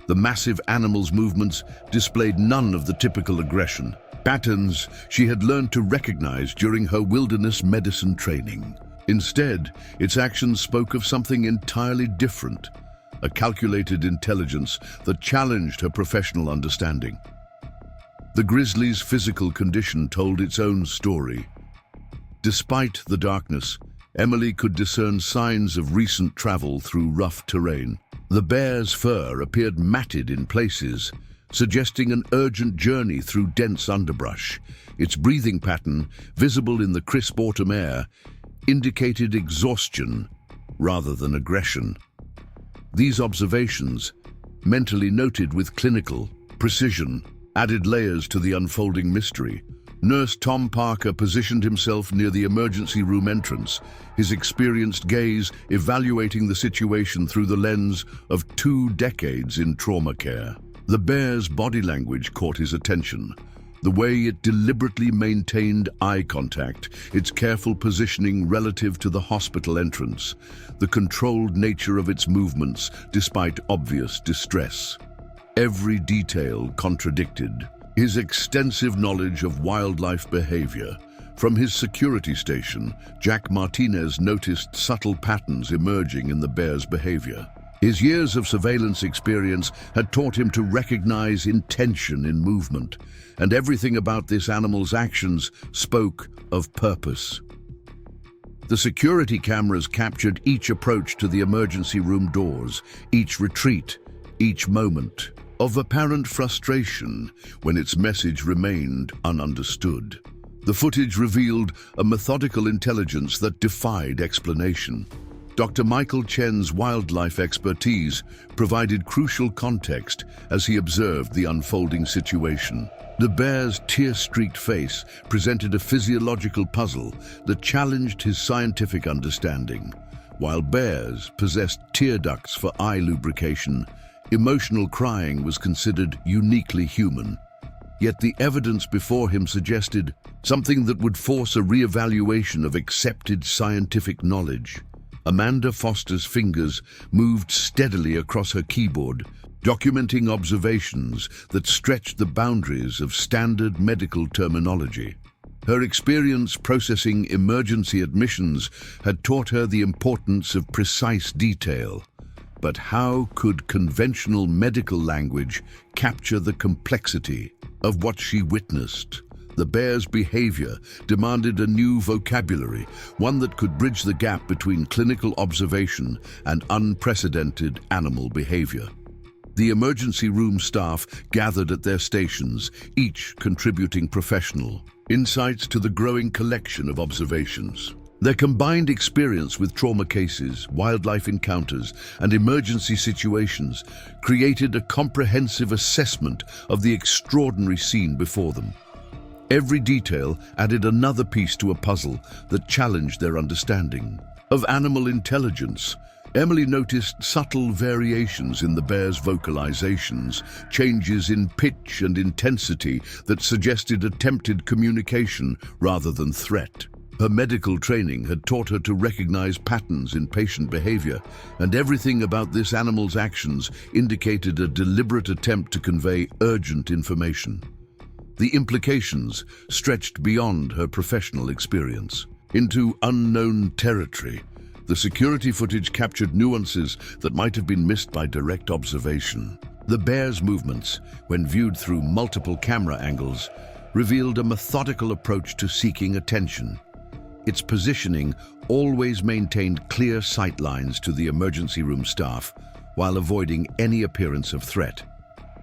[SPEAKER 1] The massive animal's movements displayed none of the typical aggression, patterns she had learned to recognize during her wilderness medicine training. Instead, its actions spoke of something entirely different, a calculated intelligence that challenged her professional understanding. The grizzly's physical condition told its own story. Despite the darkness, Emily could discern signs of recent travel through rough terrain. The bear's fur appeared matted in places, suggesting an urgent journey through dense underbrush. Its breathing pattern, visible in the crisp autumn air, indicated exhaustion rather than aggression. These observations, mentally noted with clinical precision, added layers to the unfolding mystery. Nurse Tom Parker positioned himself near the emergency room entrance, his experienced gaze evaluating the situation through the lens of 2 decades in trauma care. The bear's body language caught his attention. The way it deliberately maintained eye contact, its careful positioning relative to the hospital entrance, the controlled nature of its movements despite obvious distress. Every detail contradicted His extensive knowledge of wildlife behavior. From his security station, Jack Martinez noticed subtle patterns emerging in the bear's behavior. His years of surveillance experience had taught him to recognize intention in movement, and everything about this animal's actions spoke of purpose. The security cameras captured each approach to the emergency room doors, each retreat, each moment of apparent frustration when its message remained ununderstood. The footage revealed a methodical intelligence that defied explanation. Dr. Michael Chen's wildlife expertise provided crucial context as he observed the unfolding situation. The bear's tear-streaked face presented a physiological puzzle that challenged his scientific understanding. While bears possessed tear ducts for eye lubrication, emotional crying was considered uniquely human. Yet the evidence before him suggested something that would force a re-evaluation of accepted scientific knowledge. Amanda Foster's fingers moved steadily across her keyboard, documenting observations that stretched the boundaries of standard medical terminology. Her experience processing emergency admissions had taught her the importance of precise detail. But how could conventional medical language capture the complexity of what she witnessed? The bear's behavior demanded a new vocabulary, one that could bridge the gap between clinical observation and unprecedented animal behavior. The emergency room staff gathered at their stations, each contributing professional insights to the growing collection of observations. Their combined experience with trauma cases, wildlife encounters, and emergency situations created a comprehensive assessment of the extraordinary scene before them. Every detail added another piece to a puzzle that challenged their understanding. Of animal intelligence, Emily noticed subtle variations in the bear's vocalizations, changes in pitch and intensity that suggested attempted communication rather than threat. Her medical training had taught her to recognize patterns in patient behavior, and everything about this animal's actions indicated a deliberate attempt to convey urgent information. The implications stretched beyond her professional experience. Into unknown territory, the security footage captured nuances that might have been missed by direct observation. The bear's movements, when viewed through multiple camera angles, revealed a methodical approach to seeking attention. Its positioning always maintained clear sight lines to the emergency room staff, while avoiding any appearance of threat.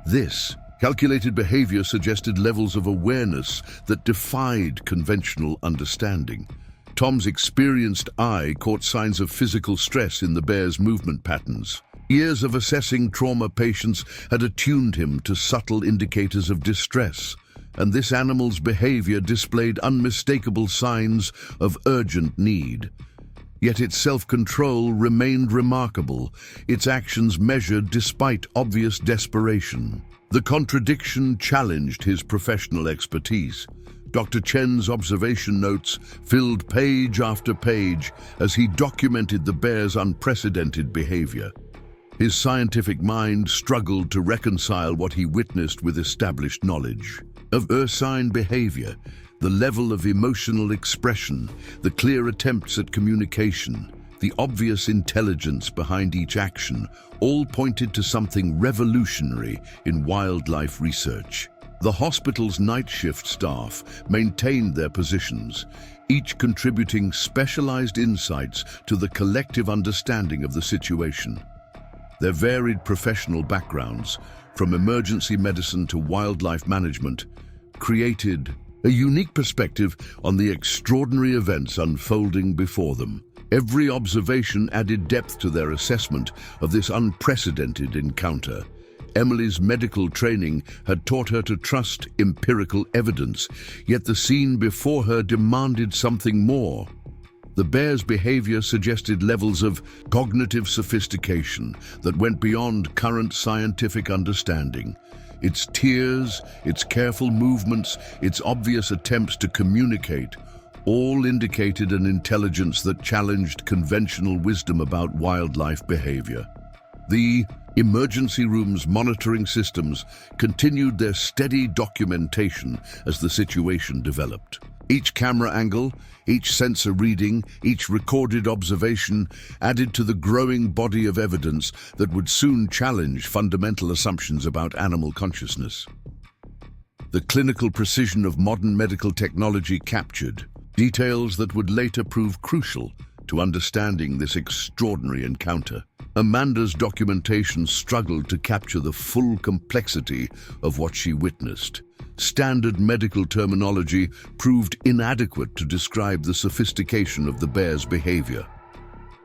[SPEAKER 1] This calculated behavior suggested levels of awareness that defied conventional understanding. Tom's experienced eye caught signs of physical stress in the bear's movement patterns. Years of assessing trauma patients had attuned him to subtle indicators of distress, and this animal's behavior displayed unmistakable signs of urgent need. Yet its self-control remained remarkable, its actions measured despite obvious desperation. The contradiction challenged his professional expertise. Dr. Chen's observation notes filled page after page as he documented the bear's unprecedented behavior. His scientific mind struggled to reconcile what he witnessed with established knowledge. Of ursine behavior, the level of emotional expression, the clear attempts at communication, the obvious intelligence behind each action, all pointed to something revolutionary in wildlife research. The hospital's night shift staff maintained their positions, each contributing specialized insights to the collective understanding of the situation. Their varied professional backgrounds, from emergency medicine to wildlife management, created a unique perspective on the extraordinary events unfolding before them. Every observation added depth to their assessment of this unprecedented encounter. Emily's medical training had taught her to trust empirical evidence, yet the scene before her demanded something more. The bear's behavior suggested levels of cognitive sophistication that went beyond current scientific understanding. Its tears, its careful movements, its obvious attempts to communicate, all indicated an intelligence that challenged conventional wisdom about wildlife behavior. The emergency room's monitoring systems continued their steady documentation as the situation developed. Each camera angle, each sensor reading, each recorded observation added to the growing body of evidence that would soon challenge fundamental assumptions about animal consciousness. The clinical precision of modern medical technology captured details that would later prove crucial to understanding this extraordinary encounter. Amanda's documentation struggled to capture the full complexity of what she witnessed. Standard medical terminology proved inadequate to describe the sophistication of the bear's behavior.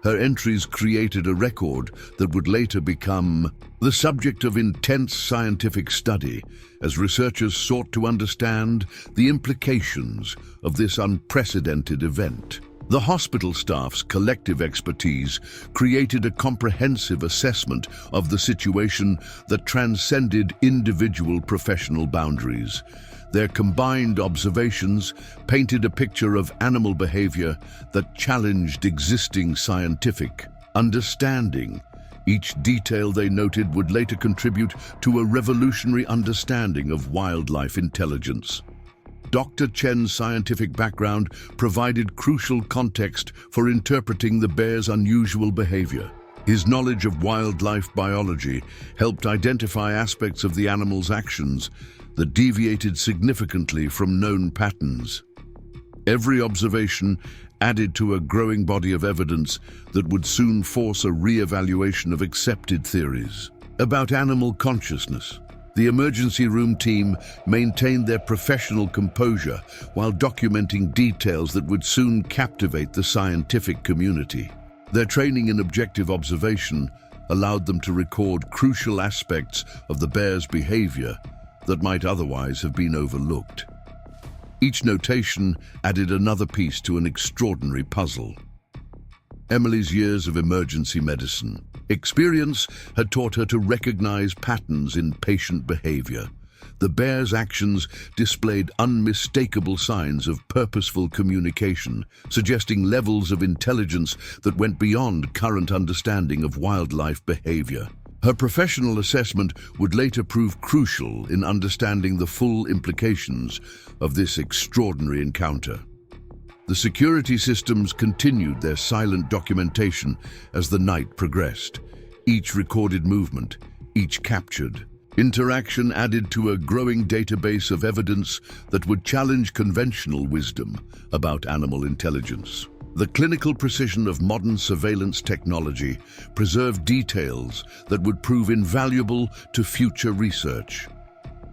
[SPEAKER 1] Her entries created a record that would later become the subject of intense scientific study as researchers sought to understand the implications of this unprecedented event. The hospital staff's collective expertise created a comprehensive assessment of the situation that transcended individual professional boundaries. Their combined observations painted a picture of animal behavior that challenged existing scientific understanding. Each detail they noted would later contribute to a revolutionary understanding of wildlife intelligence. Dr. Chen's scientific background provided crucial context for interpreting the bear's unusual behavior. His knowledge of wildlife biology helped identify aspects of the animal's actions that deviated significantly from known patterns. Every observation added to a growing body of evidence that would soon force a re-evaluation of accepted theories about animal consciousness. The emergency room team maintained their professional composure while documenting details that would soon captivate the scientific community. Their training in objective observation allowed them to record crucial aspects of the bear's behavior that might otherwise have been overlooked. Each notation added another piece to an extraordinary puzzle. Emily's years of emergency medicine experience had taught her to recognize patterns in patient behavior. The bear's actions displayed unmistakable signs of purposeful communication, suggesting levels of intelligence that went beyond current understanding of wildlife behavior. Her professional assessment would later prove crucial in understanding the full implications of this extraordinary encounter. The security systems continued their silent documentation as the night progressed. Each recorded movement, each captured interaction added to a growing database of evidence that would challenge conventional wisdom about animal intelligence. The clinical precision of modern surveillance technology preserved details that would prove invaluable to future research.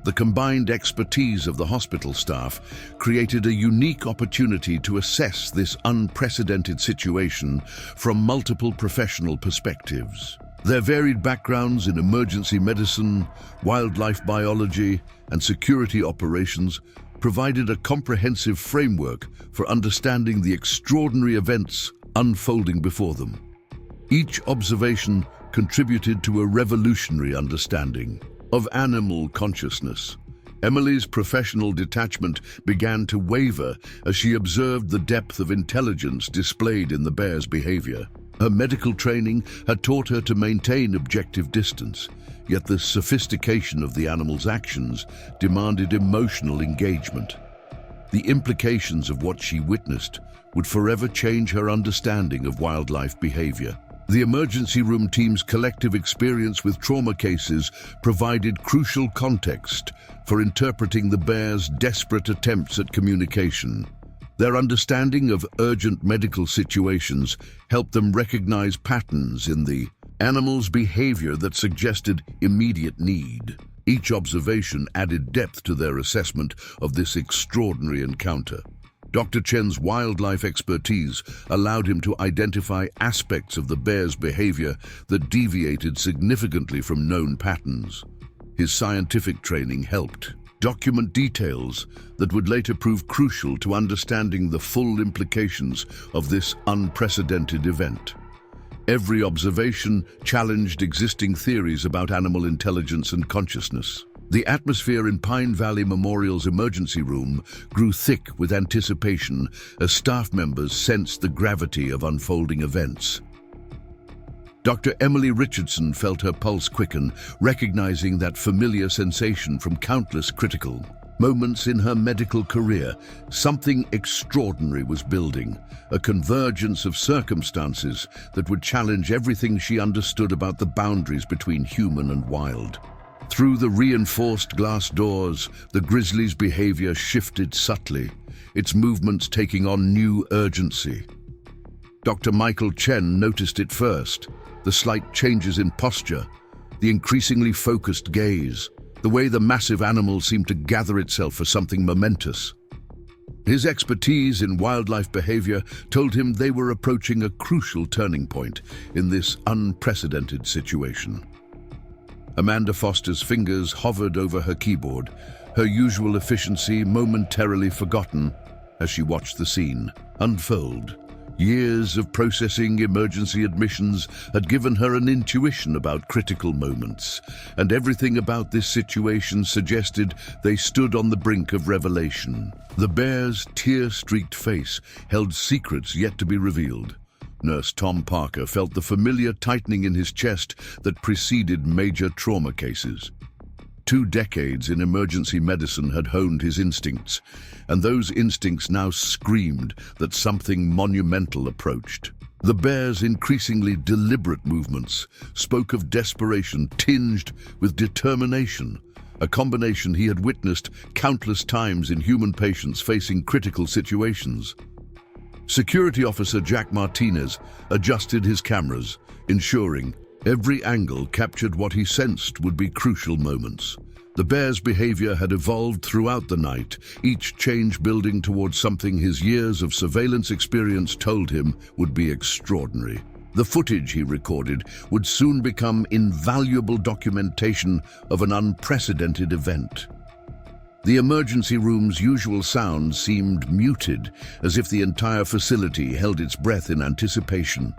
[SPEAKER 1] The combined expertise of the hospital staff created a unique opportunity to assess this unprecedented situation from multiple professional perspectives. Their varied backgrounds in emergency medicine, wildlife biology, and security operations provided a comprehensive framework for understanding the extraordinary events unfolding before them. Each observation contributed to a revolutionary understanding of animal consciousness. Emily's professional detachment began to waver as she observed the depth of intelligence displayed in the bear's behavior. Her medical training had taught her to maintain objective distance, yet the sophistication of the animal's actions demanded emotional engagement. The implications of what she witnessed would forever change her understanding of wildlife behavior. The emergency room team's collective experience with trauma cases provided crucial context for interpreting the bear's desperate attempts at communication. Their understanding of urgent medical situations helped them recognize patterns in the animal's behavior that suggested immediate need. Each observation added depth to their assessment of this extraordinary encounter. Dr. Chen's wildlife expertise allowed him to identify aspects of the bear's behavior that deviated significantly from known patterns. His scientific training helped document details that would later prove crucial to understanding the full implications of this unprecedented event. Every observation challenged existing theories about animal intelligence and consciousness. The atmosphere in Pine Valley Memorial's emergency room grew thick with anticipation as staff members sensed the gravity of unfolding events. Dr. Emily Richardson felt her pulse quicken, recognizing that familiar sensation from countless critical moments in her medical career. Something extraordinary was building, a convergence of circumstances that would challenge everything she understood about the boundaries between human and wild. Through the reinforced glass doors, the grizzly's behavior shifted subtly, its movements taking on new urgency. Dr. Michael Chen noticed it first, the slight changes in posture, the increasingly focused gaze, the way the massive animal seemed to gather itself for something momentous. His expertise in wildlife behavior told him they were approaching a crucial turning point in this unprecedented situation. Amanda Foster's fingers hovered over her keyboard, her usual efficiency momentarily forgotten as she watched the scene unfold. Years of processing emergency admissions had given her an intuition about critical moments, and everything about this situation suggested they stood on the brink of revelation. The bear's tear-streaked face held secrets yet to be revealed. Nurse Tom Parker felt the familiar tightening in his chest that preceded major trauma cases. 2 decades in emergency medicine had honed his instincts, and those instincts now screamed that something monumental approached. The bear's increasingly deliberate movements spoke of desperation tinged with determination, a combination he had witnessed countless times in human patients facing critical situations. Security officer Jack Martinez adjusted his cameras, ensuring every angle captured what he sensed would be crucial moments. The bear's behavior had evolved throughout the night, each change building towards something his years of surveillance experience told him would be extraordinary. The footage he recorded would soon become invaluable documentation of an unprecedented event. The emergency room's usual sounds seemed muted, as if the entire facility held its breath in anticipation.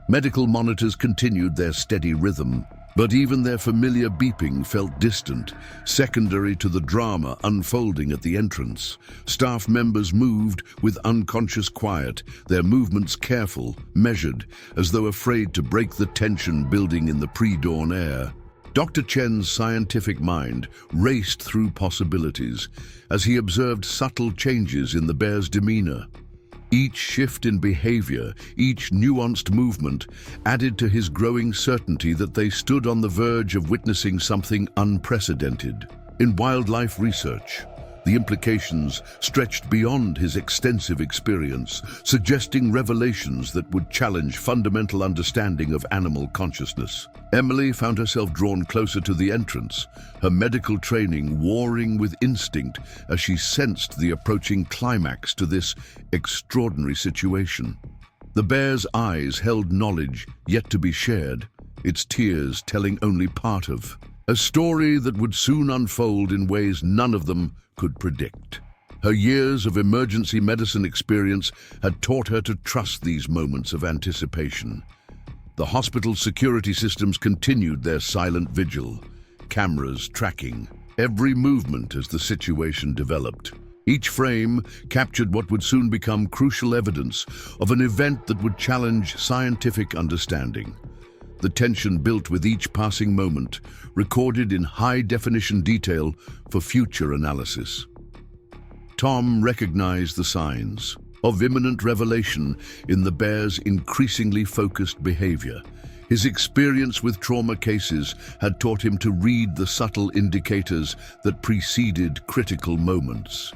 [SPEAKER 1] Medical monitors continued their steady rhythm, but even their familiar beeping felt distant, secondary to the drama unfolding at the entrance. Staff members moved with unconscious quiet, their movements careful, measured, as though afraid to break the tension building in the pre-dawn air. Dr. Chen's scientific mind raced through possibilities as he observed subtle changes in the bear's demeanor. Each shift in behavior, each nuanced movement, added to his growing certainty that they stood on the verge of witnessing something unprecedented. In wildlife research, the implications stretched beyond his extensive experience, suggesting revelations that would challenge fundamental understanding of animal consciousness. Emily found herself drawn closer to the entrance, her medical training warring with instinct as she sensed the approaching climax to this extraordinary situation. The bear's eyes held knowledge yet to be shared, its tears telling only part of a story that would soon unfold in ways none of them could predict. Her years of emergency medicine experience had taught her to trust these moments of anticipation. The hospital's security systems continued their silent vigil, cameras tracking every movement as the situation developed. Each frame captured what would soon become crucial evidence of an event that would challenge scientific understanding. The tension built with each passing moment, recorded in high-definition detail for future analysis. Tom recognized the signs of imminent revelation in the bear's increasingly focused behavior. His experience with trauma cases had taught him to read the subtle indicators that preceded critical moments.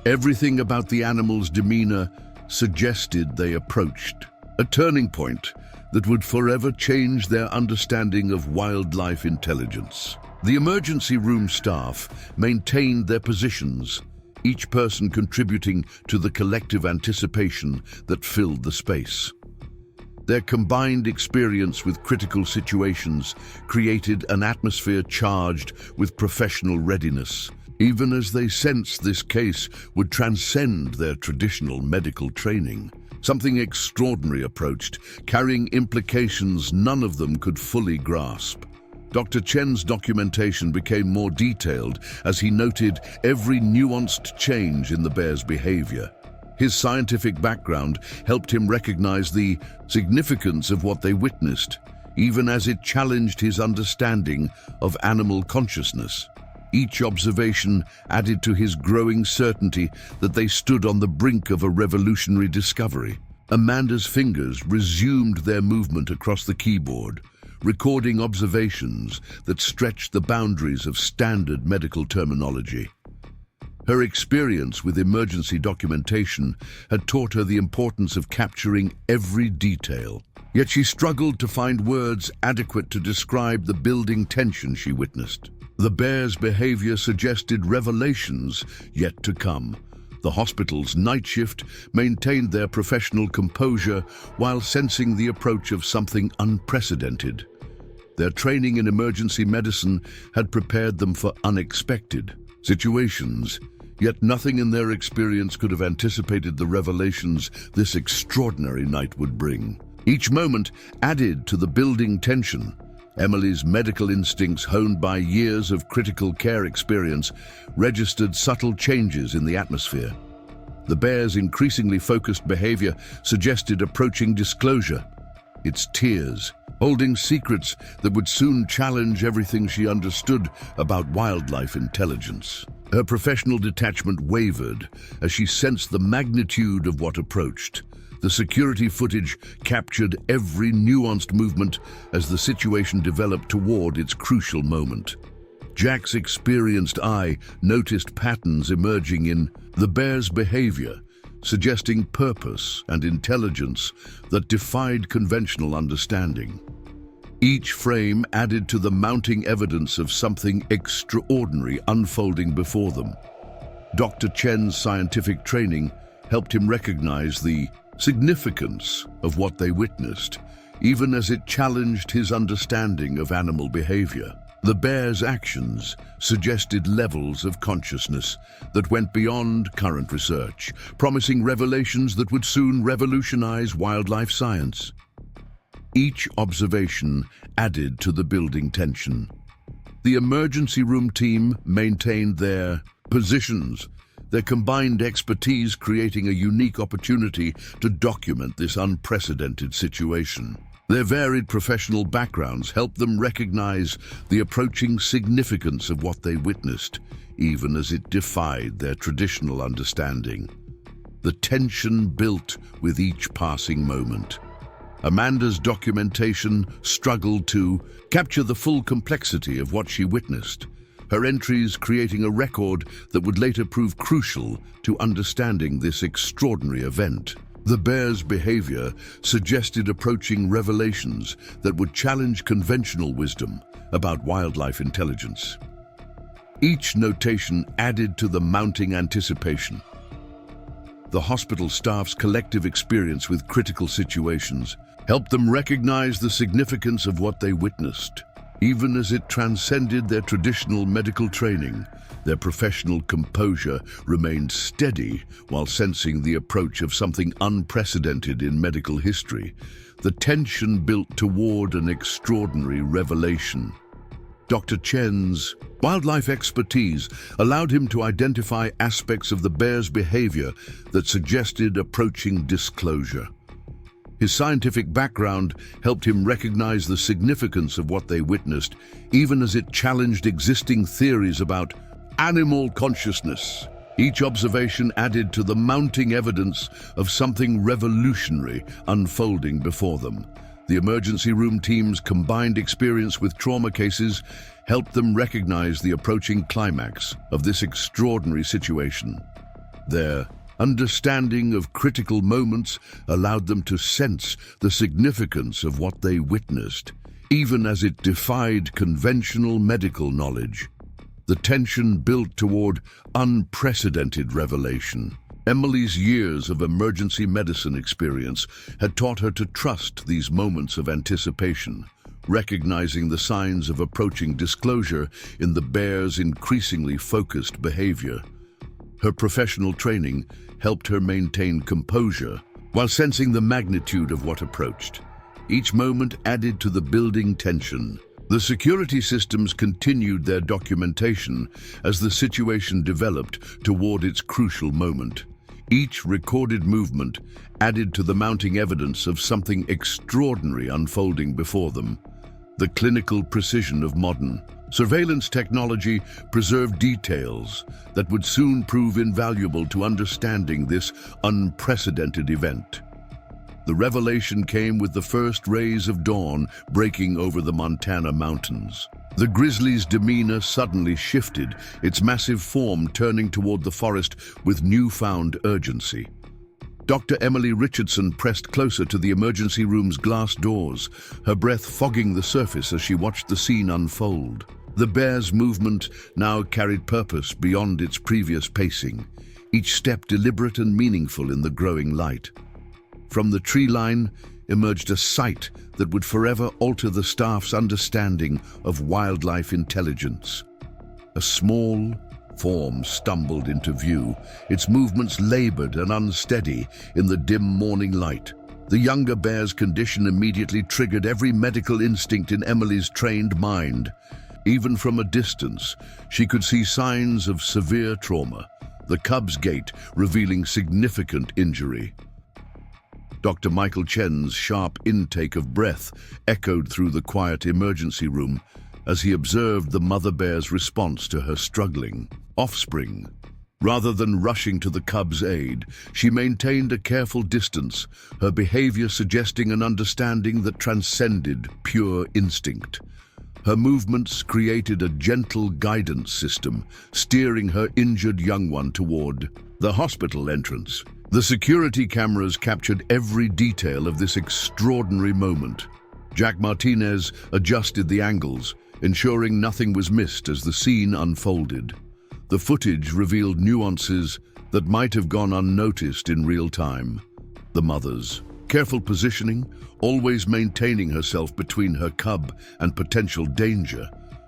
[SPEAKER 1] Everything about the animal's demeanor suggested they approached a turning point that would forever change their understanding of wildlife intelligence. The emergency room staff maintained their positions, each person contributing to the collective anticipation that filled the space. Their combined experience with critical situations created an atmosphere charged with professional readiness, even as they sensed this case would transcend their traditional medical training. Something extraordinary approached, carrying implications none of them could fully grasp. Dr. Chen's documentation became more detailed as he noted every nuanced change in the bear's behavior. His scientific background helped him recognize the significance of what they witnessed, even as it challenged his understanding of animal consciousness. Each observation added to his growing certainty that they stood on the brink of a revolutionary discovery. Amanda's fingers resumed their movement across the keyboard, recording observations that stretched the boundaries of standard medical terminology. Her experience with emergency documentation had taught her the importance of capturing every detail, yet she struggled to find words adequate to describe the building tension she witnessed. The bear's behavior suggested revelations yet to come. The hospital's night shift maintained their professional composure while sensing the approach of something unprecedented. Their training in emergency medicine had prepared them for unexpected situations, yet nothing in their experience could have anticipated the revelations this extraordinary night would bring. Each moment added to the building tension. Emily's medical instincts, honed by years of critical care experience, registered subtle changes in the atmosphere. The bear's increasingly focused behavior suggested approaching disclosure. Its tears, holding secrets that would soon challenge everything she understood about wildlife intelligence. Her professional detachment wavered as she sensed the magnitude of what approached. The security footage captured every nuanced movement as the situation developed toward its crucial moment. Jack's experienced eye noticed patterns emerging in the bear's behavior, suggesting purpose and intelligence that defied conventional understanding. Each frame added to the mounting evidence of something extraordinary unfolding before them. Dr. Chen's scientific training helped him recognize the significance of what they witnessed, even as it challenged his understanding of animal behavior. The bear's actions suggested levels of consciousness that went beyond current research, promising revelations that would soon revolutionize wildlife science. Each observation added to the building tension. The emergency room team maintained their positions, their combined expertise creating a unique opportunity to document this unprecedented situation. Their varied professional backgrounds helped them recognize the approaching significance of what they witnessed, even as it defied their traditional understanding. The tension built with each passing moment. Amanda's documentation struggled to capture the full complexity of what she witnessed, her entries creating a record that would later prove crucial to understanding this extraordinary event. The bear's behavior suggested approaching revelations that would challenge conventional wisdom about wildlife intelligence. Each notation added to the mounting anticipation. The hospital staff's collective experience with critical situations helped them recognize the significance of what they witnessed. Even as it transcended their traditional medical training, their professional composure remained steady while sensing the approach of something unprecedented in medical history. The tension built toward an extraordinary revelation. Dr. Chen's wildlife expertise allowed him to identify aspects of the bear's behavior that suggested approaching disclosure. His scientific background helped him recognize the significance of what they witnessed, even as it challenged existing theories about animal consciousness. Each observation added to the mounting evidence of something revolutionary unfolding before them. The emergency room team's combined experience with trauma cases helped them recognize the approaching climax of this extraordinary situation. Their understanding of critical moments allowed them to sense the significance of what they witnessed, even as it defied conventional medical knowledge. The tension built toward unprecedented revelation. Emily's years of emergency medicine experience had taught her to trust these moments of anticipation, recognizing the signs of approaching disclosure in the bear's increasingly focused behavior. Her professional training helped her maintain composure while sensing the magnitude of what approached. Each moment added to the building tension. The security systems continued their documentation as the situation developed toward its crucial moment. Each recorded movement added to the mounting evidence of something extraordinary unfolding before them. The clinical precision of modern surveillance technology preserved details that would soon prove invaluable to understanding this unprecedented event. The revelation came with the first rays of dawn breaking over the Montana mountains. The grizzly's demeanor suddenly shifted, its massive form turning toward the forest with newfound urgency. Dr. Emily Richardson pressed closer to the emergency room's glass doors, her breath fogging the surface as she watched the scene unfold. The bear's movement now carried purpose beyond its previous pacing, each step deliberate and meaningful in the growing light. From the tree line emerged a sight that would forever alter the staff's understanding of wildlife intelligence. A small form stumbled into view, its movements labored and unsteady in the dim morning light. The younger bear's condition immediately triggered every medical instinct in Emily's trained mind. Even from a distance, she could see signs of severe trauma, the cub's gait revealing significant injury. Dr. Michael Chen's sharp intake of breath echoed through the quiet emergency room as he observed the mother bear's response to her struggling offspring. Rather than rushing to the cub's aid, she maintained a careful distance, her behavior suggesting an understanding that transcended pure instinct. Her movements created a gentle guidance system, steering her injured young one toward the hospital entrance. The security cameras captured every detail of this extraordinary moment. Jack Martinez adjusted the angles, ensuring nothing was missed as the scene unfolded. The footage revealed nuances that might have gone unnoticed in real time. The mother's careful positioning, always maintaining herself between her cub and potential danger,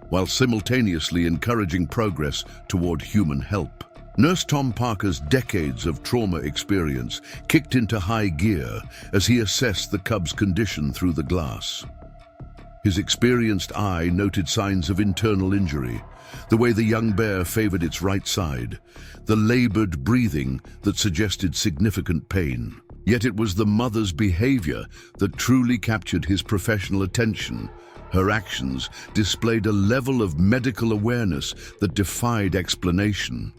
[SPEAKER 1] while simultaneously encouraging progress toward human help. Nurse Tom Parker's decades of trauma experience kicked into high gear as he assessed the cub's condition through the glass. His experienced eye noted signs of internal injury, the way the young bear favored its right side, the labored breathing that suggested significant pain. Yet it was the mother's behavior that truly captured his professional attention. Her actions displayed a level of medical awareness that defied explanation.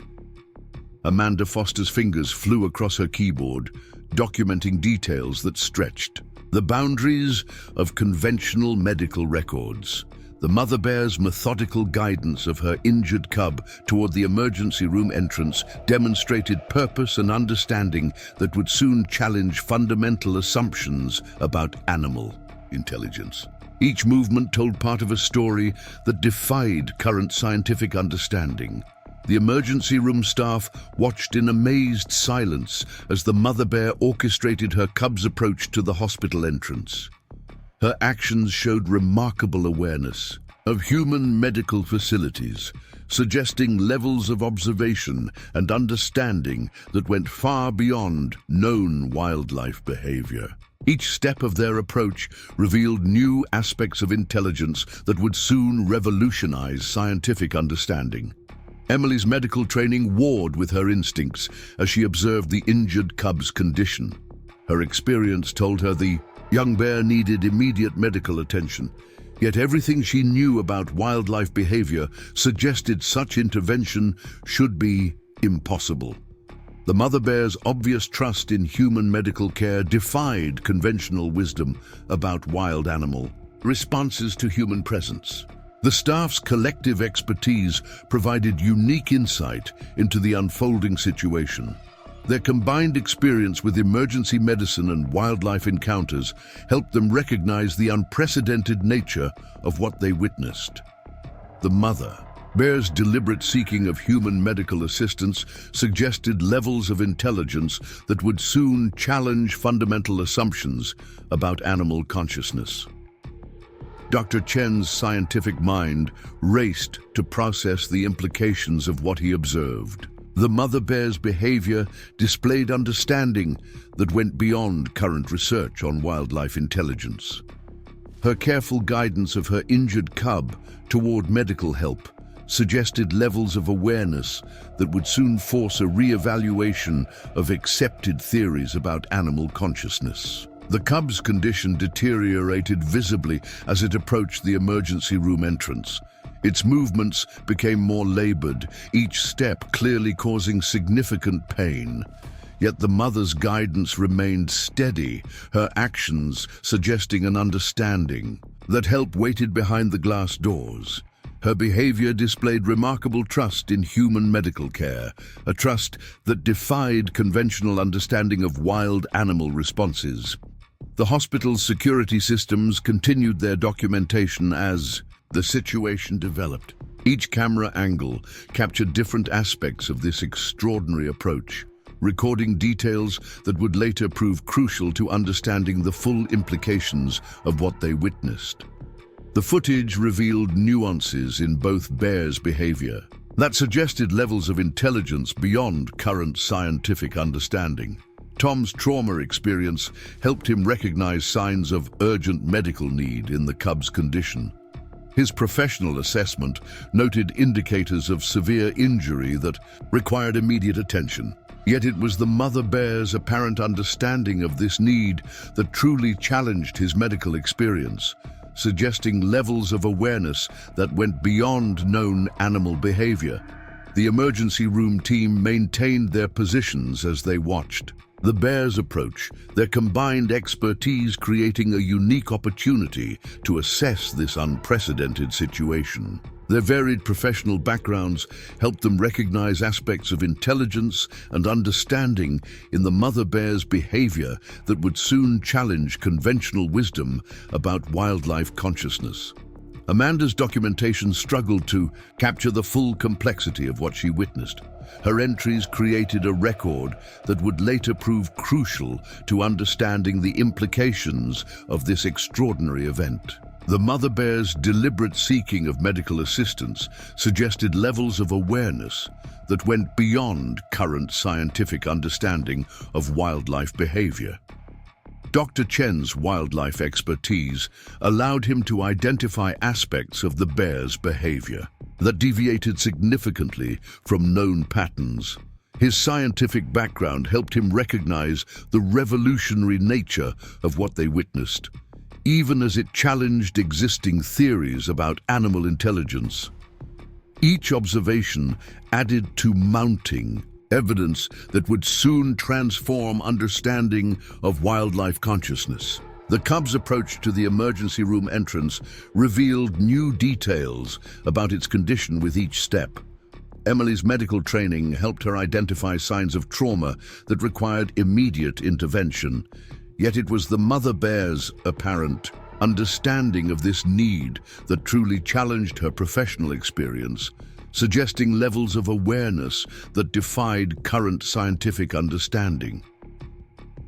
[SPEAKER 1] Amanda Foster's fingers flew across her keyboard, documenting details that stretched the boundaries of conventional medical records. The mother bear's methodical guidance of her injured cub toward the emergency room entrance demonstrated purpose and understanding that would soon challenge fundamental assumptions about animal intelligence. Each movement told part of a story that defied current scientific understanding. The emergency room staff watched in amazed silence as the mother bear orchestrated her cub's approach to the hospital entrance. Her actions showed remarkable awareness of human medical facilities, suggesting levels of observation and understanding that went far beyond known wildlife behavior. Each step of their approach revealed new aspects of intelligence that would soon revolutionize scientific understanding. Emily's medical training warred with her instincts as she observed the injured cub's condition. Her experience told her the young bear needed immediate medical attention, yet everything she knew about wildlife behavior suggested such intervention should be impossible. The mother bear's obvious trust in human medical care defied conventional wisdom about wild animal responses to human presence. The staff's collective expertise provided unique insight into the unfolding situation. Their combined experience with emergency medicine and wildlife encounters helped them recognize the unprecedented nature of what they witnessed. The mother bear's deliberate seeking of human medical assistance suggested levels of intelligence that would soon challenge fundamental assumptions about animal consciousness. Dr. Chen's scientific mind raced to process the implications of what he observed. The mother bear's behavior displayed understanding that went beyond current research on wildlife intelligence. Her careful guidance of her injured cub toward medical help suggested levels of awareness that would soon force a re-evaluation of accepted theories about animal consciousness. The cub's condition deteriorated visibly as it approached the emergency room entrance. Its movements became more labored, each step clearly causing significant pain. Yet the mother's guidance remained steady, her actions suggesting an understanding. That help waited behind the glass doors. Her behavior displayed remarkable trust in human medical care, a trust that defied conventional understanding of wild animal responses. The hospital's security systems continued their documentation as the situation developed. Each camera angle captured different aspects of this extraordinary approach, recording details that would later prove crucial to understanding the full implications of what they witnessed. The footage revealed nuances in both bears' behavior that suggested levels of intelligence beyond current scientific understanding. Tom's trauma experience helped him recognize signs of urgent medical need in the cub's condition. His professional assessment noted indicators of severe injury that required immediate attention. Yet it was the mother bear's apparent understanding of this need that truly challenged his medical experience, suggesting levels of awareness that went beyond known animal behavior. The emergency room team maintained their positions as they watched. The bears' approach, their combined expertise creating a unique opportunity to assess this unprecedented situation. Their varied professional backgrounds helped them recognize aspects of intelligence and understanding in the mother bear's behavior that would soon challenge conventional wisdom about wildlife consciousness. Amanda's documentation struggled to capture the full complexity of what she witnessed. Her entries created a record that would later prove crucial to understanding the implications of this extraordinary event. The mother bear's deliberate seeking of medical assistance suggested levels of awareness that went beyond current scientific understanding of wildlife behavior. Dr. Chen's wildlife expertise allowed him to identify aspects of the bear's behavior that deviated significantly from known patterns. His scientific background helped him recognize the revolutionary nature of what they witnessed, even as it challenged existing theories about animal intelligence. Each observation added to mounting evidence that would soon transform understanding of wildlife consciousness. The cub's approach to the emergency room entrance revealed new details about its condition with each step. Emily's medical training helped her identify signs of trauma that required immediate intervention, yet it was the mother bear's apparent understanding of this need that truly challenged her professional experience, suggesting levels of awareness that defied current scientific understanding.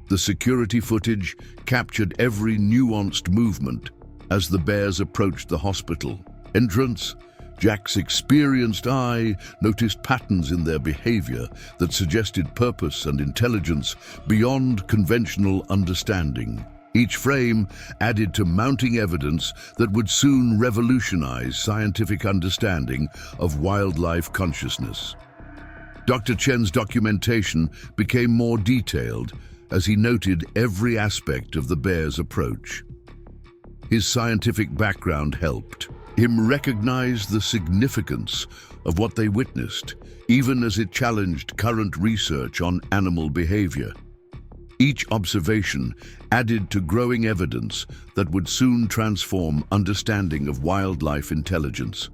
[SPEAKER 1] The security footage captured every nuanced movement as the bears approached the hospital entrance. Jack's experienced eye noticed patterns in their behavior that suggested purpose and intelligence beyond conventional understanding. Each frame added to mounting evidence that would soon revolutionize scientific understanding of wildlife consciousness. Dr. Chen's documentation became more detailed as he noted every aspect of the bear's approach. His scientific background helped him recognize the significance of what they witnessed, even as it challenged current research on animal behavior. Each observation added to growing evidence that would soon transform understanding of wildlife intelligence.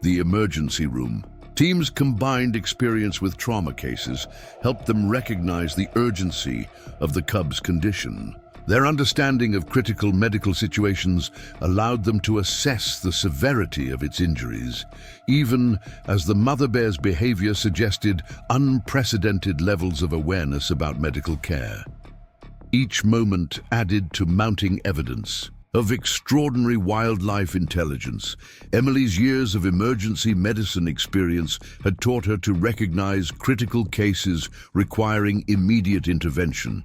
[SPEAKER 1] The emergency room. Teams' combined experience with trauma cases helped them recognize the urgency of the cub's condition. Their understanding of critical medical situations allowed them to assess the severity of its injuries, even as the mother bear's behavior suggested unprecedented levels of awareness about medical care. Each moment added to mounting evidence of extraordinary wildlife intelligence. Emily's years of emergency medicine experience had taught her to recognize critical cases requiring immediate intervention.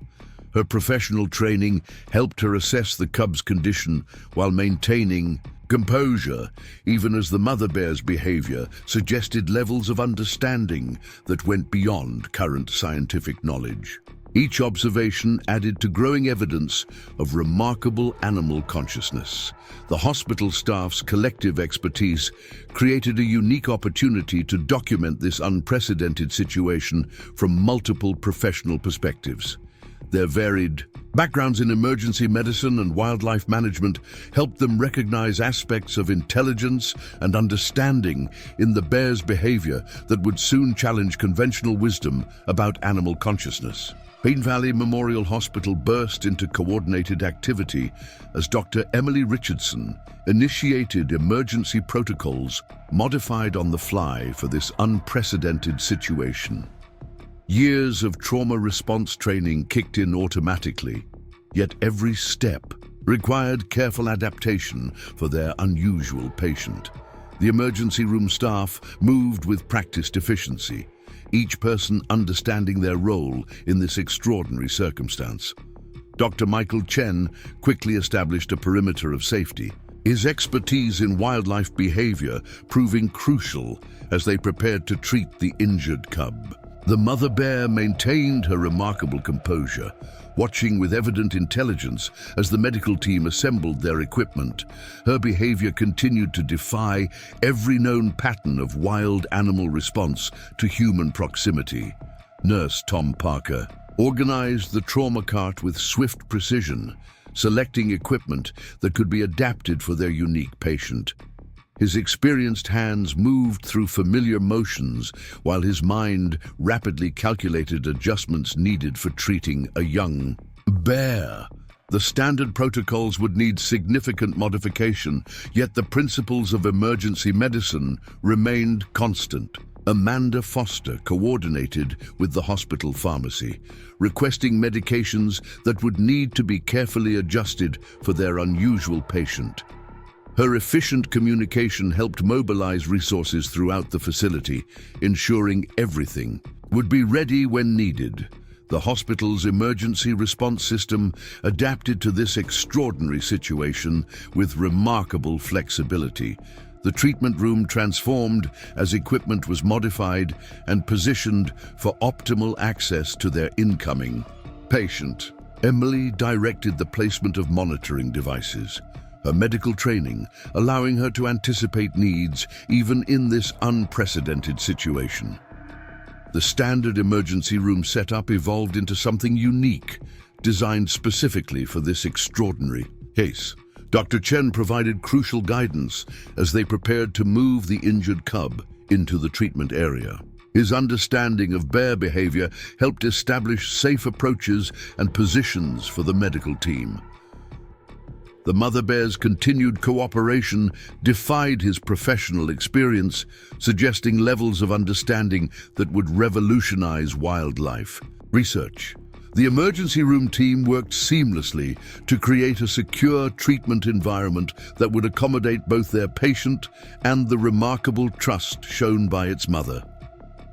[SPEAKER 1] Her professional training helped her assess the cub's condition while maintaining composure, even as the mother bear's behavior suggested levels of understanding that went beyond current scientific knowledge. Each observation added to growing evidence of remarkable animal consciousness. The hospital staff's collective expertise created a unique opportunity to document this unprecedented situation from multiple professional perspectives. Their varied backgrounds in emergency medicine and wildlife management helped them recognize aspects of intelligence and understanding in the bear's behavior that would soon challenge conventional wisdom about animal consciousness. Pine Valley Memorial Hospital burst into coordinated activity as Dr. Emily Richardson initiated emergency protocols modified on the fly for this unprecedented situation. Years of trauma response training kicked in automatically, yet every step required careful adaptation for their unusual patient. The emergency room staff moved with practiced efficiency, each person understanding their role in this extraordinary circumstance. Dr. Michael Chen quickly established a perimeter of safety, his expertise in wildlife behavior proving crucial as they prepared to treat the injured cub. The mother bear maintained her remarkable composure, watching with evident intelligence as the medical team assembled their equipment. Her behavior continued to defy every known pattern of wild animal response to human proximity. Nurse Tom Parker organized the trauma cart with swift precision, selecting equipment that could be adapted for their unique patient. His experienced hands moved through familiar motions while his mind rapidly calculated adjustments needed for treating a young bear. The standard protocols would need significant modification, yet the principles of emergency medicine remained constant. Amanda Foster coordinated with the hospital pharmacy, requesting medications that would need to be carefully adjusted for their unusual patient. Her efficient communication helped mobilize resources throughout the facility, ensuring everything would be ready when needed. The hospital's emergency response system adapted to this extraordinary situation with remarkable flexibility. The treatment room transformed as equipment was modified and positioned for optimal access to their incoming patient. Emily directed the placement of monitoring devices, her medical training allowing her to anticipate needs even in this unprecedented situation. The standard emergency room setup evolved into something unique, designed specifically for this extraordinary case. Dr. Chen provided crucial guidance as they prepared to move the injured cub into the treatment area. His understanding of bear behavior helped establish safe approaches and positions for the medical team. The mother bear's continued cooperation defied his professional experience, suggesting levels of understanding that would revolutionize wildlife research. The emergency room team worked seamlessly to create a secure treatment environment that would accommodate both their patient and the remarkable trust shown by its mother.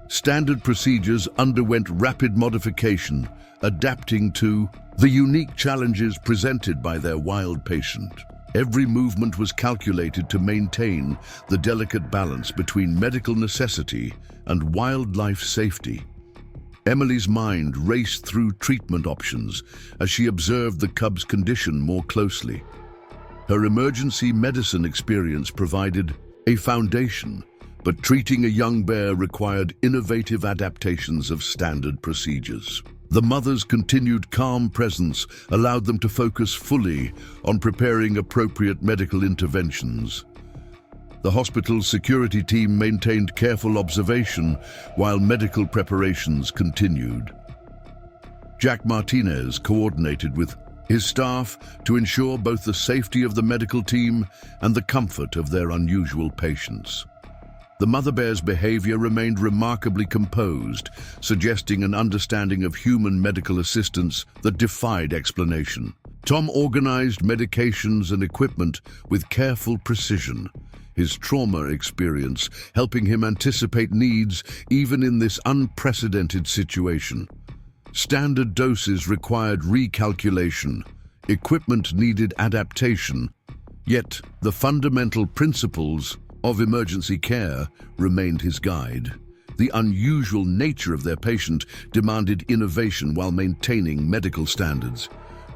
[SPEAKER 1] Standard procedures underwent rapid modification, adapting to the unique challenges presented by their wild patient. Every movement was calculated to maintain the delicate balance between medical necessity and wildlife safety. Emily's mind raced through treatment options as she observed the cub's condition more closely. Her emergency medicine experience provided a foundation, but treating a young bear required innovative adaptations of standard procedures. The mother's continued calm presence allowed them to focus fully on preparing appropriate medical interventions. The hospital's security team maintained careful observation while medical preparations continued. Jack Martinez coordinated with his staff to ensure both the safety of the medical team and the comfort of their unusual patients. The mother bear's behavior remained remarkably composed, suggesting an understanding of human medical assistance that defied explanation. Tom organized medications and equipment with careful precision, his trauma experience helping him anticipate needs even in this unprecedented situation. Standard doses required recalculation, equipment needed adaptation, Yet, the fundamental principles of emergency care remained his guide. The unusual nature of their patient demanded innovation while maintaining medical standards.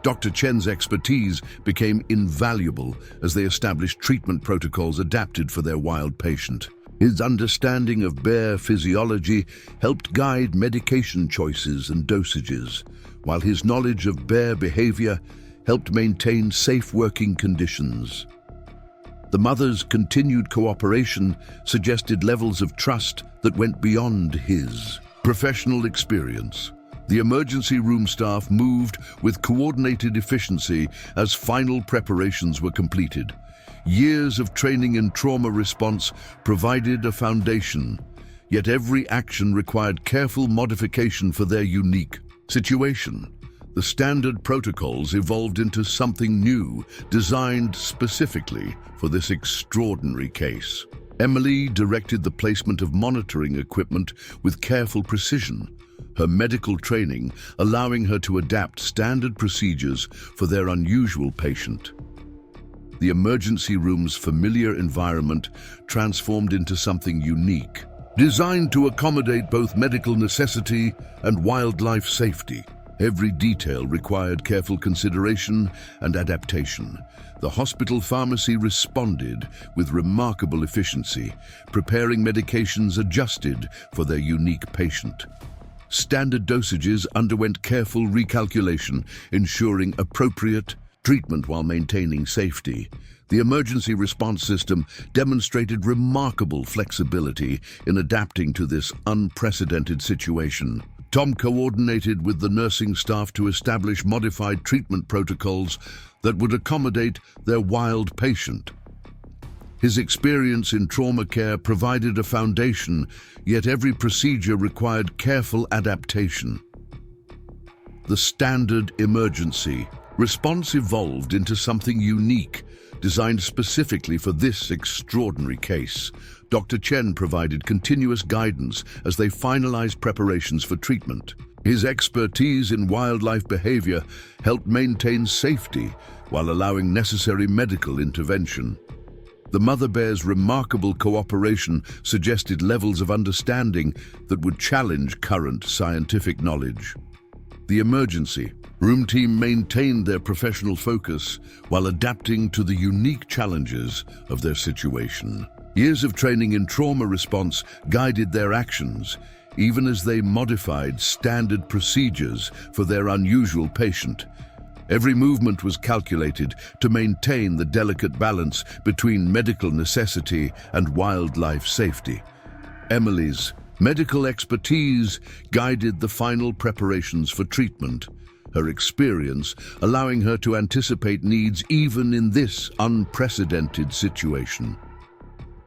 [SPEAKER 1] Dr. Chen's expertise became invaluable as they established treatment protocols adapted for their wild patient. His understanding of bear physiology helped guide medication choices and dosages, while his knowledge of bear behavior helped maintain safe working conditions. The mother's continued cooperation suggested levels of trust that went beyond his professional experience. The emergency room staff moved with coordinated efficiency as final preparations were completed. Years of training in trauma response provided a foundation, yet every action required careful modification for their unique situation. The standard protocols evolved into something new, designed specifically for this extraordinary case. Emily directed the placement of monitoring equipment with careful precision, her medical training allowing her to adapt standard procedures for their unusual patient. The emergency room's familiar environment transformed into something unique, designed to accommodate both medical necessity and wildlife safety. Every detail required careful consideration and adaptation. The hospital pharmacy responded with remarkable efficiency, preparing medications adjusted for their unique patient. Standard dosages underwent careful recalculation, ensuring appropriate treatment while maintaining safety. The emergency response system demonstrated remarkable flexibility in adapting to this unprecedented situation. Tom coordinated with the nursing staff to establish modified treatment protocols that would accommodate their wild patient. His experience in trauma care provided a foundation, yet every procedure required careful adaptation. The standard emergency response evolved into something unique, designed specifically for this extraordinary case. Dr. Chen provided continuous guidance as they finalized preparations for treatment. His expertise in wildlife behavior helped maintain safety while allowing necessary medical intervention. The mother bear's remarkable cooperation suggested levels of understanding that would challenge current scientific knowledge. The emergency room team maintained their professional focus while adapting to the unique challenges of their situation. Years of training in trauma response guided their actions, even as they modified standard procedures for their unusual patient. Every movement was calculated to maintain the delicate balance between medical necessity and wildlife safety. Emily's medical expertise guided the final preparations for treatment, her experience allowing her to anticipate needs even in this unprecedented situation.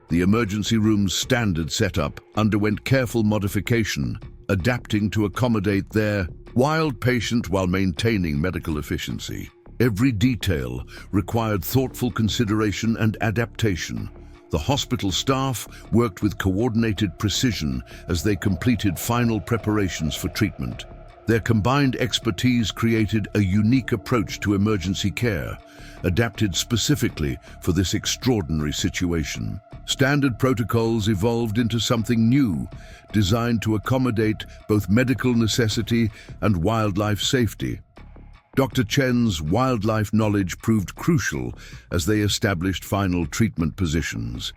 [SPEAKER 1] The emergency room's standard setup underwent careful modification, adapting to accommodate their wild patient while maintaining medical efficiency. Every detail required thoughtful consideration and adaptation. The hospital staff worked with coordinated precision as they completed final preparations for treatment. Their combined expertise created a unique approach to emergency care, adapted specifically for this extraordinary situation. Standard protocols evolved into something new, designed to accommodate both medical necessity and wildlife safety. Dr. Chen's wildlife knowledge proved crucial as they established final treatment positions.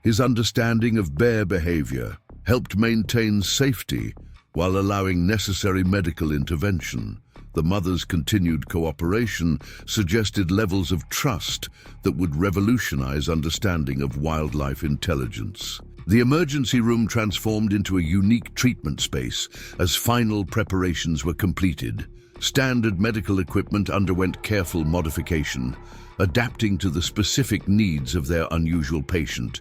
[SPEAKER 1] His understanding of bear behavior helped maintain safety while allowing necessary medical intervention. The mother's continued cooperation suggested levels of trust that would revolutionize understanding of wildlife intelligence. The emergency room transformed into a unique treatment space as final preparations were completed. Standard medical equipment underwent careful modification, adapting to the specific needs of their unusual patient.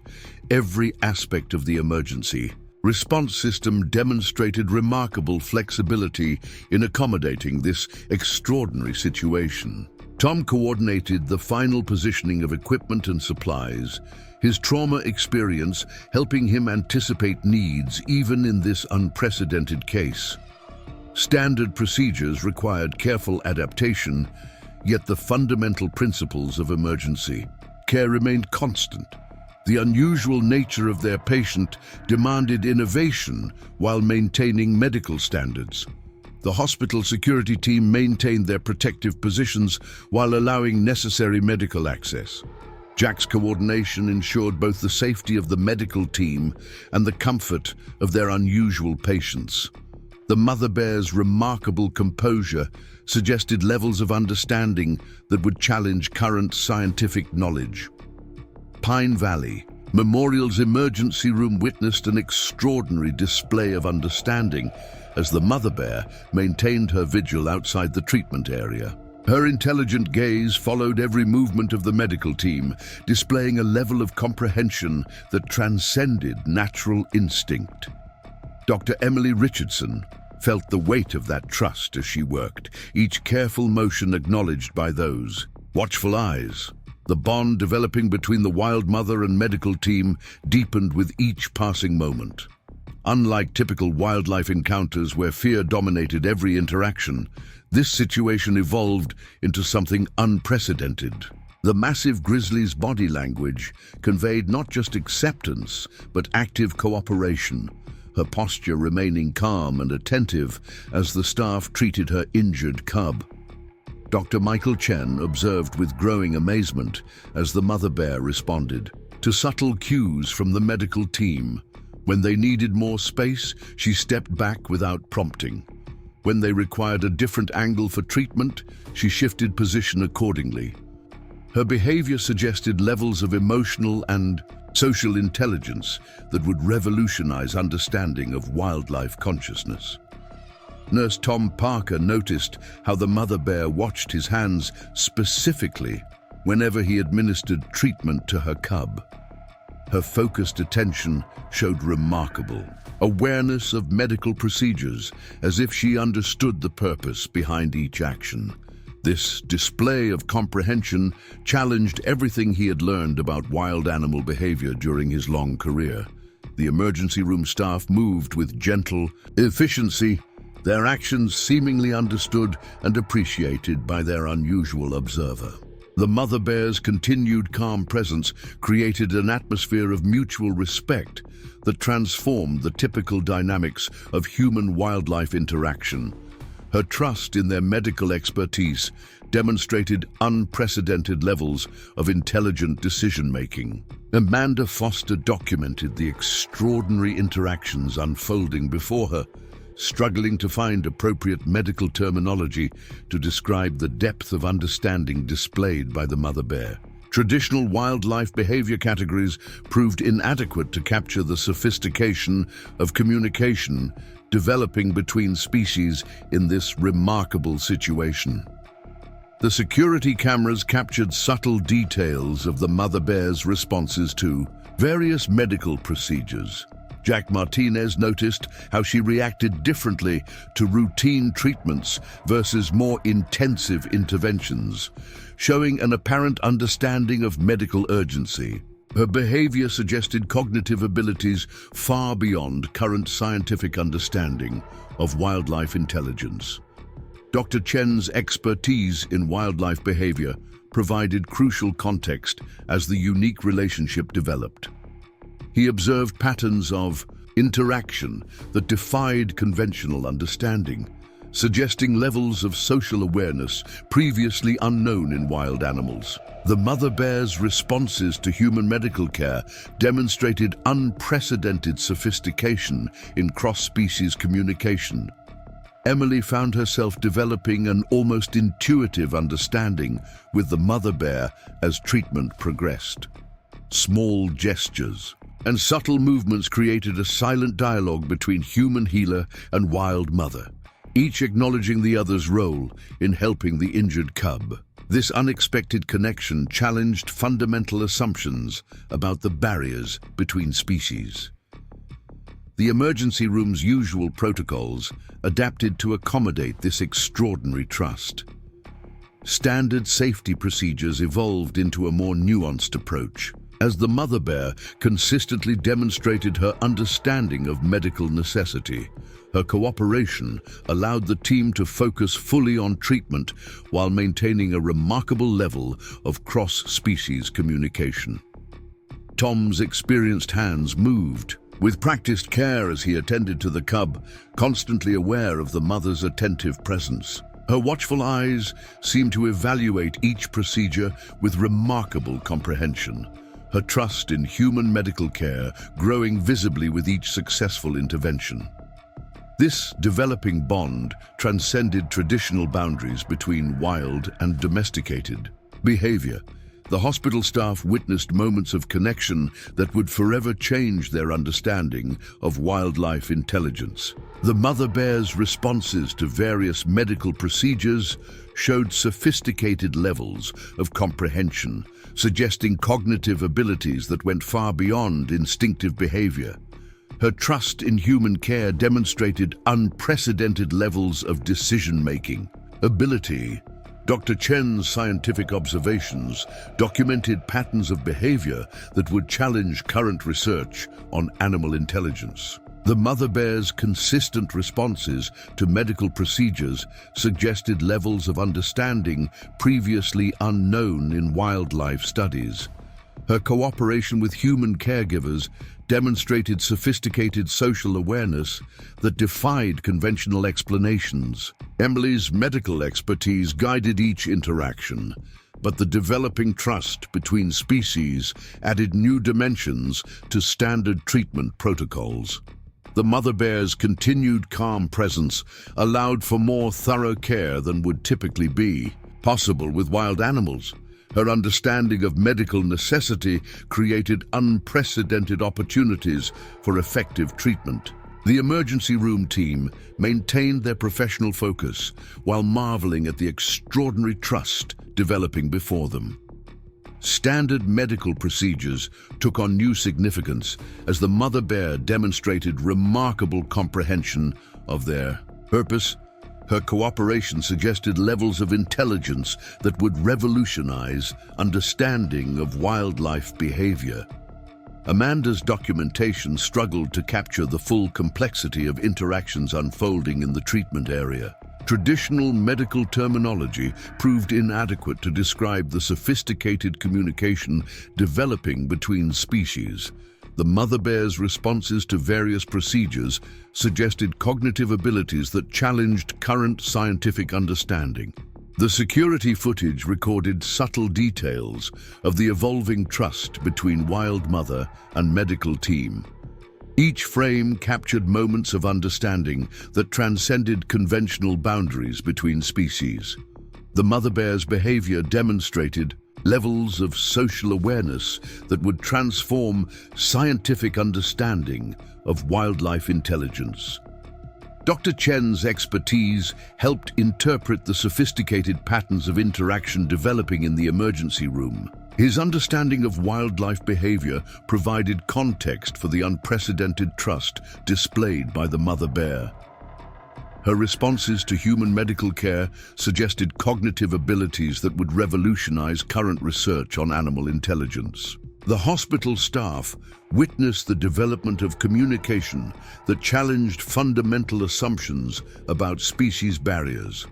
[SPEAKER 1] Every aspect of the emergency response system demonstrated remarkable flexibility in accommodating this extraordinary situation. Tom coordinated the final positioning of equipment and supplies, his trauma experience helping him anticipate needs even in this unprecedented case. Standard procedures required careful adaptation, yet the fundamental principles of emergency care remained constant. The unusual nature of their patient demanded innovation while maintaining medical standards. The hospital security team maintained their protective positions while allowing necessary medical access. Jack's coordination ensured both the safety of the medical team and the comfort of their unusual patients. The mother bear's remarkable composure suggested levels of understanding that would challenge current scientific knowledge. Pine Valley Memorial's emergency room witnessed an extraordinary display of understanding as the mother bear maintained her vigil outside the treatment area. Her intelligent gaze followed every movement of the medical team, displaying a level of comprehension that transcended natural instinct. Dr. Emily Richardson felt the weight of that trust as she worked, each careful motion acknowledged by those watchful eyes. The bond developing between the wild mother and medical team deepened with each passing moment. Unlike typical wildlife encounters where fear dominated every interaction, this situation evolved into something unprecedented. The massive grizzly's body language conveyed not just acceptance, but active cooperation, her posture remaining calm and attentive as the staff treated her injured cub. Dr. Michael Chen observed with growing amazement as the mother bear responded to subtle cues from the medical team. When they needed more space, she stepped back without prompting. When they required a different angle for treatment, she shifted position accordingly. Her behavior suggested levels of emotional and social intelligence that would revolutionize understanding of wildlife consciousness. Nurse Tom Parker noticed how the mother bear watched his hands specifically whenever he administered treatment to her cub. Her focused attention showed remarkable awareness of medical procedures, as if she understood the purpose behind each action. This display of comprehension challenged everything he had learned about wild animal behavior during his long career. The emergency room staff moved with gentle efficiency, their actions seemingly understood and appreciated by their unusual observer. The mother bear's continued calm presence created an atmosphere of mutual respect that transformed the typical dynamics of human-wildlife interaction. Her trust in their medical expertise demonstrated unprecedented levels of intelligent decision-making. Amanda Foster documented the extraordinary interactions unfolding before her, struggling to find appropriate medical terminology to describe the depth of understanding displayed by the mother bear. Traditional wildlife behavior categories proved inadequate to capture the sophistication of communication developing between species in this remarkable situation. The security cameras captured subtle details of the mother bear's responses to various medical procedures. Jack Martinez noticed how she reacted differently to routine treatments versus more intensive interventions, showing an apparent understanding of medical urgency. Her behavior suggested cognitive abilities far beyond current scientific understanding of wildlife intelligence. Dr. Chen's expertise in wildlife behavior provided crucial context as the unique relationship developed. He observed patterns of interaction that defied conventional understanding, suggesting levels of social awareness previously unknown in wild animals. The mother bear's responses to human medical care demonstrated unprecedented sophistication in cross-species communication. Emily found herself developing an almost intuitive understanding with the mother bear as treatment progressed. Small gestures and subtle movements created a silent dialogue between human healer and wild mother, each acknowledging the other's role in helping the injured cub. This unexpected connection challenged fundamental assumptions about the barriers between species. The emergency room's usual protocols adapted to accommodate this extraordinary trust. Standard safety procedures evolved into a more nuanced approach, as the mother bear consistently demonstrated her understanding of medical necessity. Her cooperation allowed the team to focus fully on treatment while maintaining a remarkable level of cross-species communication. Tom's experienced hands moved, with practiced care as he attended to the cub, constantly aware of the mother's attentive presence. Her watchful eyes seemed to evaluate each procedure with remarkable comprehension, her trust in human medical care growing visibly with each successful intervention. This developing bond transcended traditional boundaries between wild and domesticated behavior. The hospital staff witnessed moments of connection that would forever change their understanding of wildlife intelligence. The mother bear's responses to various medical procedures showed sophisticated levels of comprehension, suggesting cognitive abilities that went far beyond instinctive behavior. Her trust in human care demonstrated unprecedented levels of decision-making ability. Dr. Chen's scientific observations documented patterns of behavior that would challenge current research on animal intelligence. The mother bear's consistent responses to medical procedures suggested levels of understanding previously unknown in wildlife studies. Her cooperation with human caregivers demonstrated sophisticated social awareness that defied conventional explanations. Emily's medical expertise guided each interaction, but the developing trust between species added new dimensions to standard treatment protocols. The mother bear's continued calm presence allowed for more thorough care than would typically be possible with wild animals. Her understanding of medical necessity created unprecedented opportunities for effective treatment. The emergency room team maintained their professional focus while marveling at the extraordinary trust developing before them. Standard medical procedures took on new significance as the mother bear demonstrated remarkable comprehension of their purpose. Her cooperation suggested levels of intelligence that would revolutionize understanding of wildlife behavior. Amanda's documentation struggled to capture the full complexity of interactions unfolding in the treatment area. Traditional medical terminology proved inadequate to describe the sophisticated communication developing between species. The mother bear's responses to various procedures suggested cognitive abilities that challenged current scientific understanding. The security footage recorded subtle details of the evolving trust between wild mother and medical team. Each frame captured moments of understanding that transcended conventional boundaries between species. The mother bear's behavior demonstrated levels of social awareness that would transform scientific understanding of wildlife intelligence. Dr. Chen's expertise helped interpret the sophisticated patterns of interaction developing in the emergency room. His understanding of wildlife behavior provided context for the unprecedented trust displayed by the mother bear. Her responses to human medical care suggested cognitive abilities that would revolutionize current research on animal intelligence. The hospital staff witnessed the development of communication that challenged fundamental assumptions about species barriers.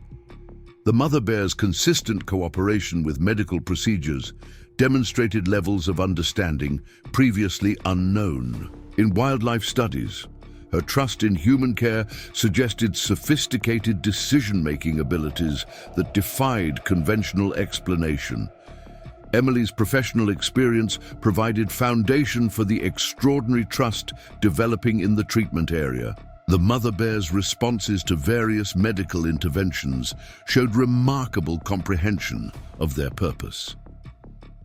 [SPEAKER 1] The mother bear's consistent cooperation with medical procedures demonstrated levels of understanding previously unknown. In wildlife studies, her trust in human care suggested sophisticated decision-making abilities that defied conventional explanation. Emily's professional experience provided foundation for the extraordinary trust developing in the treatment area. The mother bear's responses to various medical interventions showed remarkable comprehension of their purpose.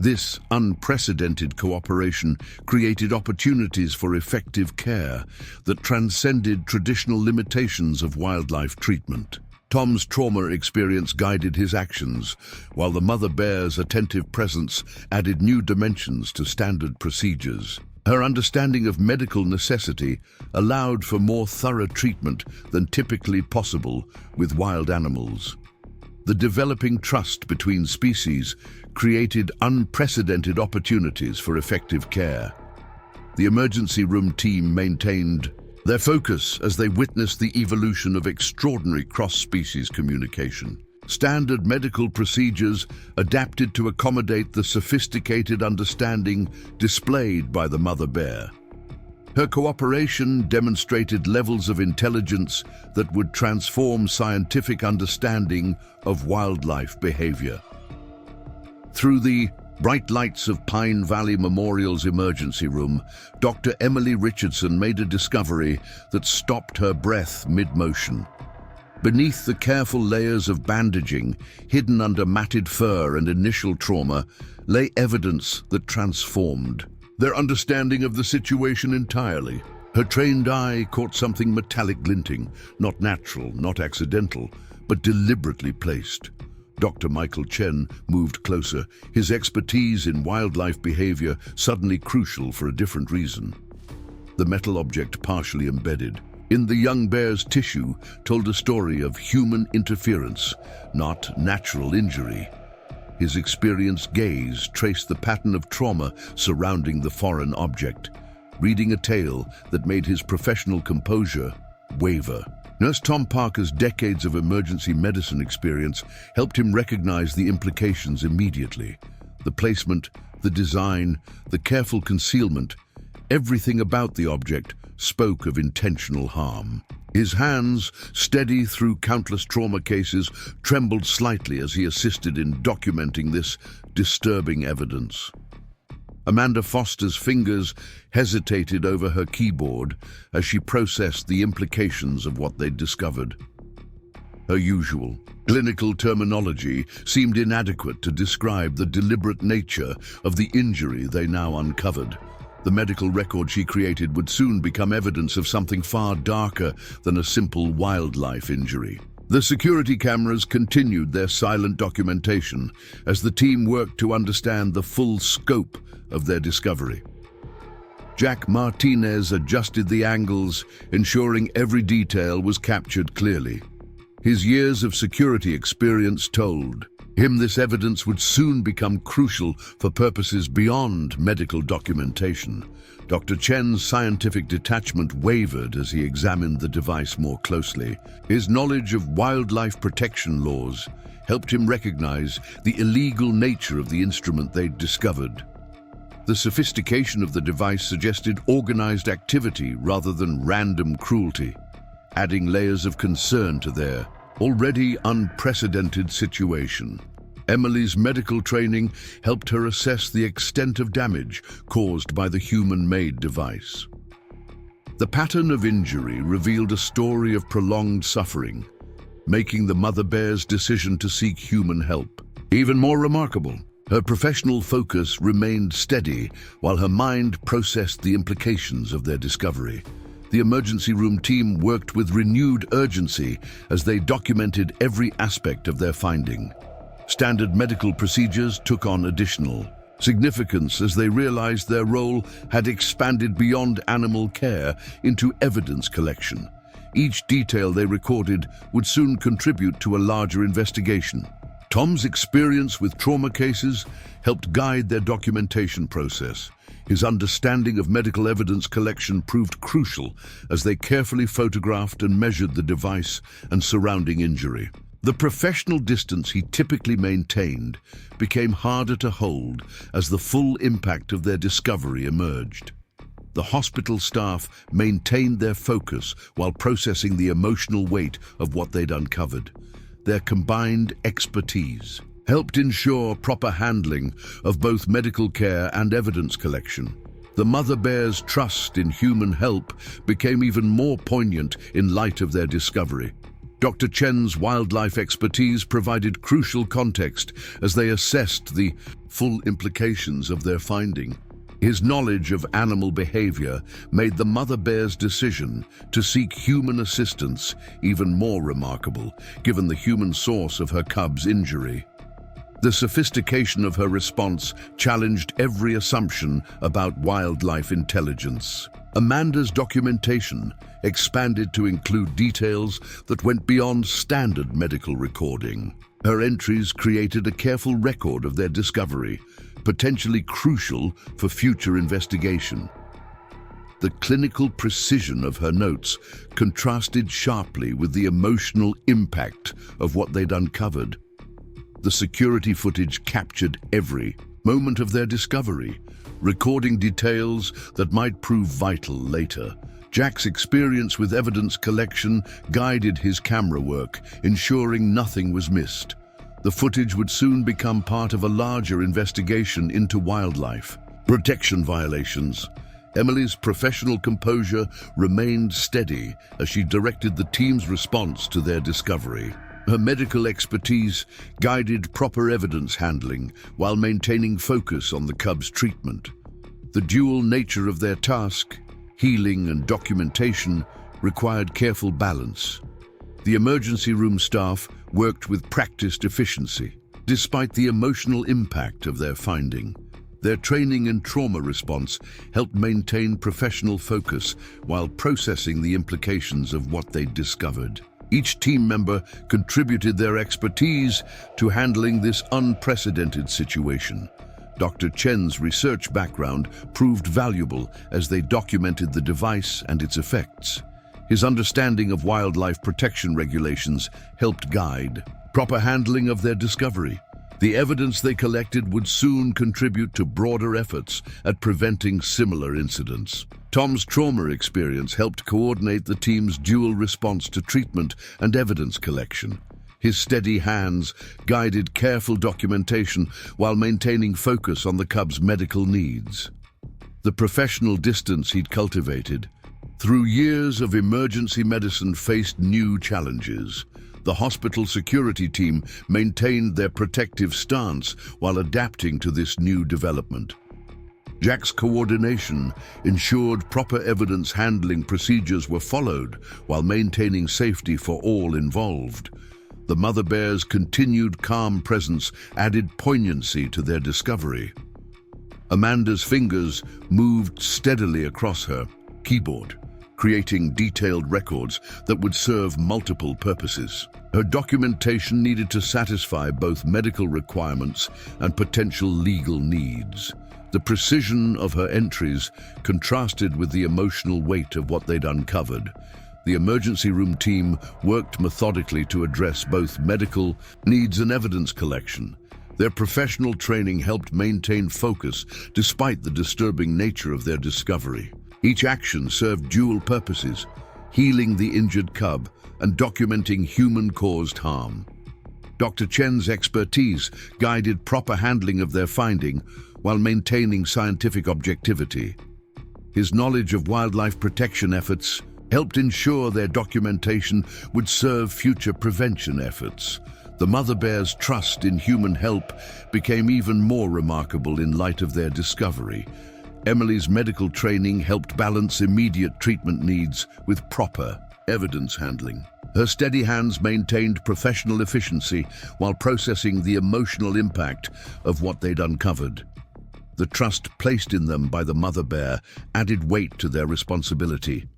[SPEAKER 1] This unprecedented cooperation created opportunities for effective care that transcended traditional limitations of wildlife treatment. Tom's trauma experience guided his actions, while the mother bear's attentive presence added new dimensions to standard procedures. Her understanding of medical necessity allowed for more thorough treatment than typically possible with wild animals. The developing trust between species created unprecedented opportunities for effective care. The emergency room team maintained their focus as they witnessed the evolution of extraordinary cross-species communication. Standard medical procedures adapted to accommodate the sophisticated understanding displayed by the mother bear. Her cooperation demonstrated levels of intelligence that would transform scientific understanding of wildlife behavior. Through the bright lights of Pine Valley Memorial's emergency room, Dr. Emily Richardson made a discovery that stopped her breath mid-motion. Beneath the careful layers of bandaging, hidden under matted fur and initial trauma, lay evidence that transformed their understanding of the situation entirely. Her trained eye caught something metallic glinting, not natural, not accidental, but deliberately placed. Dr. Michael Chen moved closer, his expertise in wildlife behavior suddenly crucial for a different reason. The metal object, partially embedded in the young bear's tissue, told a story of human interference, not natural injury. His experienced gaze traced the pattern of trauma surrounding the foreign object, reading a tale that made his professional composure waver. Nurse Tom Parker's decades of emergency medicine experience helped him recognize the implications immediately. The placement, the design, the careful concealment, everything about the object spoke of intentional harm. His hands, steady through countless trauma cases, trembled slightly as he assisted in documenting this disturbing evidence. Amanda Foster's fingers hesitated over her keyboard as she processed the implications of what they'd discovered. Her usual clinical terminology seemed inadequate to describe the deliberate nature of the injury they now uncovered. The medical record she created would soon become evidence of something far darker than a simple wildlife injury. The security cameras continued their silent documentation as the team worked to understand the full scope of their discovery. Jack Martinez adjusted the angles, ensuring every detail was captured clearly. His years of security experience told him this evidence would soon become crucial for purposes beyond medical documentation. Dr. Chen's scientific detachment wavered as he examined the device more closely. His knowledge of wildlife protection laws helped him recognize the illegal nature of the instrument they'd discovered. The sophistication of the device suggested organized activity rather than random cruelty, adding layers of concern to their already unprecedented situation. Emily's medical training helped her assess the extent of damage caused by the human-made device. The pattern of injury revealed a story of prolonged suffering, making the mother bear's decision to seek human help even more remarkable. Her professional focus remained steady while her mind processed the implications of their discovery. The emergency room team worked with renewed urgency as they documented every aspect of their finding. Standard medical procedures took on additional significance as they realized their role had expanded beyond animal care into evidence collection. Each detail they recorded would soon contribute to a larger investigation. Tom's experience with trauma cases helped guide their documentation process. His understanding of medical evidence collection proved crucial as they carefully photographed and measured the device and surrounding injury. The professional distance he typically maintained became harder to hold as the full impact of their discovery emerged. The hospital staff maintained their focus while processing the emotional weight of what they'd uncovered. Their combined expertise helped ensure proper handling of both medical care and evidence collection. The mother bear's trust in human help became even more poignant in light of their discovery. Dr. Chen's wildlife expertise provided crucial context as they assessed the full implications of their finding. His knowledge of animal behavior made the mother bear's decision to seek human assistance even more remarkable, given the human source of her cub's injury. The sophistication of her response challenged every assumption about wildlife intelligence. Amanda's documentation expanded to include details that went beyond standard medical recording. Her entries created a careful record of their discovery, potentially crucial for future investigation. The clinical precision of her notes contrasted sharply with the emotional impact of what they'd uncovered. The security footage captured every moment of their discovery, recording details that might prove vital later. Jack's experience with evidence collection guided his camera work, ensuring nothing was missed. The footage would soon become part of a larger investigation into wildlife protection violations. Emily's professional composure remained steady as she directed the team's response to their discovery. Her medical expertise guided proper evidence handling while maintaining focus on the cub's treatment. The dual nature of their task, healing and documentation, required careful balance. The emergency room staff worked with practiced efficiency, despite the emotional impact of their finding. Their training and trauma response helped maintain professional focus while processing the implications of what they'd discovered. Each team member contributed their expertise to handling this unprecedented situation. Dr. Chen's research background proved valuable as they documented the device and its effects. His understanding of wildlife protection regulations helped guide proper handling of their discovery. The evidence they collected would soon contribute to broader efforts at preventing similar incidents. Tom's trauma experience helped coordinate the team's dual response to treatment and evidence collection. His steady hands guided careful documentation while maintaining focus on the cub's medical needs. The professional distance he'd cultivated through years of emergency medicine faced new challenges. The hospital security team maintained their protective stance while adapting to this new development. Jack's coordination ensured proper evidence handling procedures were followed while maintaining safety for all involved. The mother bear's continued calm presence added poignancy to their discovery. Amanda's fingers moved steadily across her keyboard, creating detailed records that would serve multiple purposes. Her documentation needed to satisfy both medical requirements and potential legal needs. The precision of her entries contrasted with the emotional weight of what they'd uncovered. The emergency room team worked methodically to address both medical needs and evidence collection. Their professional training helped maintain focus despite the disturbing nature of their discovery. Each action served dual purposes, healing the injured cub and documenting human-caused harm. Dr. Chen's expertise guided proper handling of their finding while maintaining scientific objectivity. His knowledge of wildlife protection efforts helped ensure their documentation would serve future prevention efforts. The mother bear's trust in human help became even more remarkable in light of their discovery. Emily's medical training helped balance immediate treatment needs with proper evidence handling. Her steady hands maintained professional efficiency while processing the emotional impact of what they'd uncovered. The trust placed in them by the mother bear added weight to their responsibility.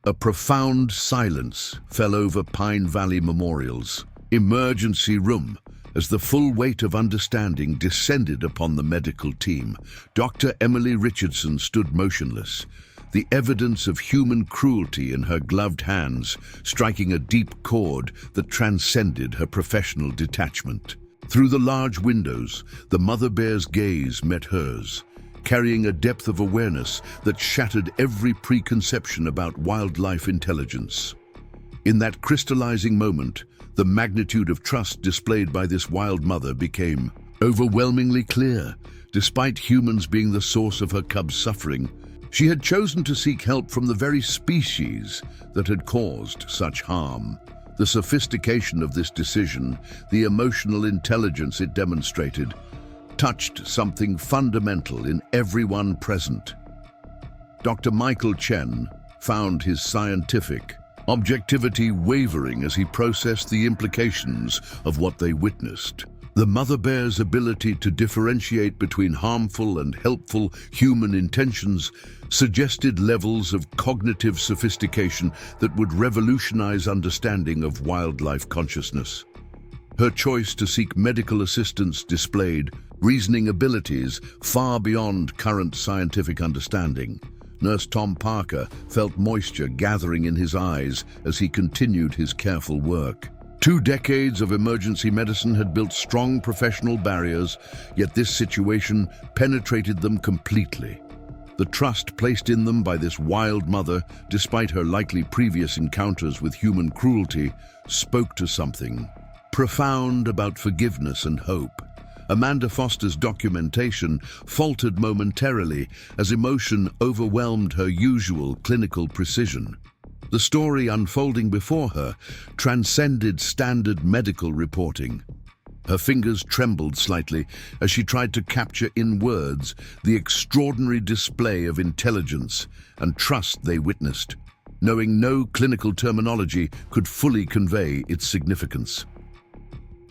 [SPEAKER 1] A profound silence fell over Pine Valley Memorial's emergency room as the full weight of understanding descended upon the medical team. Dr. Emily Richardson stood motionless, the evidence of human cruelty in her gloved hands striking a deep chord that transcended her professional detachment. Through the large windows, the mother bear's gaze met hers, carrying a depth of awareness that shattered every preconception about wildlife intelligence. In that crystallizing moment, the magnitude of trust displayed by this wild mother became overwhelmingly clear. Despite humans being the source of her cub's suffering, she had chosen to seek help from the very species that had caused such harm. The sophistication of this decision, the emotional intelligence it demonstrated, touched something fundamental in everyone present. Dr. Michael Chen found his scientific objectivity wavering as he processed the implications of what they witnessed. The mother bear's ability to differentiate between harmful and helpful human intentions suggested levels of cognitive sophistication that would revolutionize understanding of wildlife consciousness. Her choice to seek medical assistance displayed reasoning abilities far beyond current scientific understanding. Nurse Tom Parker felt moisture gathering in his eyes as he continued his careful work. 2 decades of emergency medicine had built strong professional barriers, yet this situation penetrated them completely. The trust placed in them by this wild mother, despite her likely previous encounters with human cruelty, spoke to something profound about forgiveness and hope. Amanda Foster's documentation faltered momentarily as emotion overwhelmed her usual clinical precision. The story unfolding before her transcended standard medical reporting. Her fingers trembled slightly as she tried to capture in words the extraordinary display of intelligence and trust they witnessed, knowing no clinical terminology could fully convey its significance.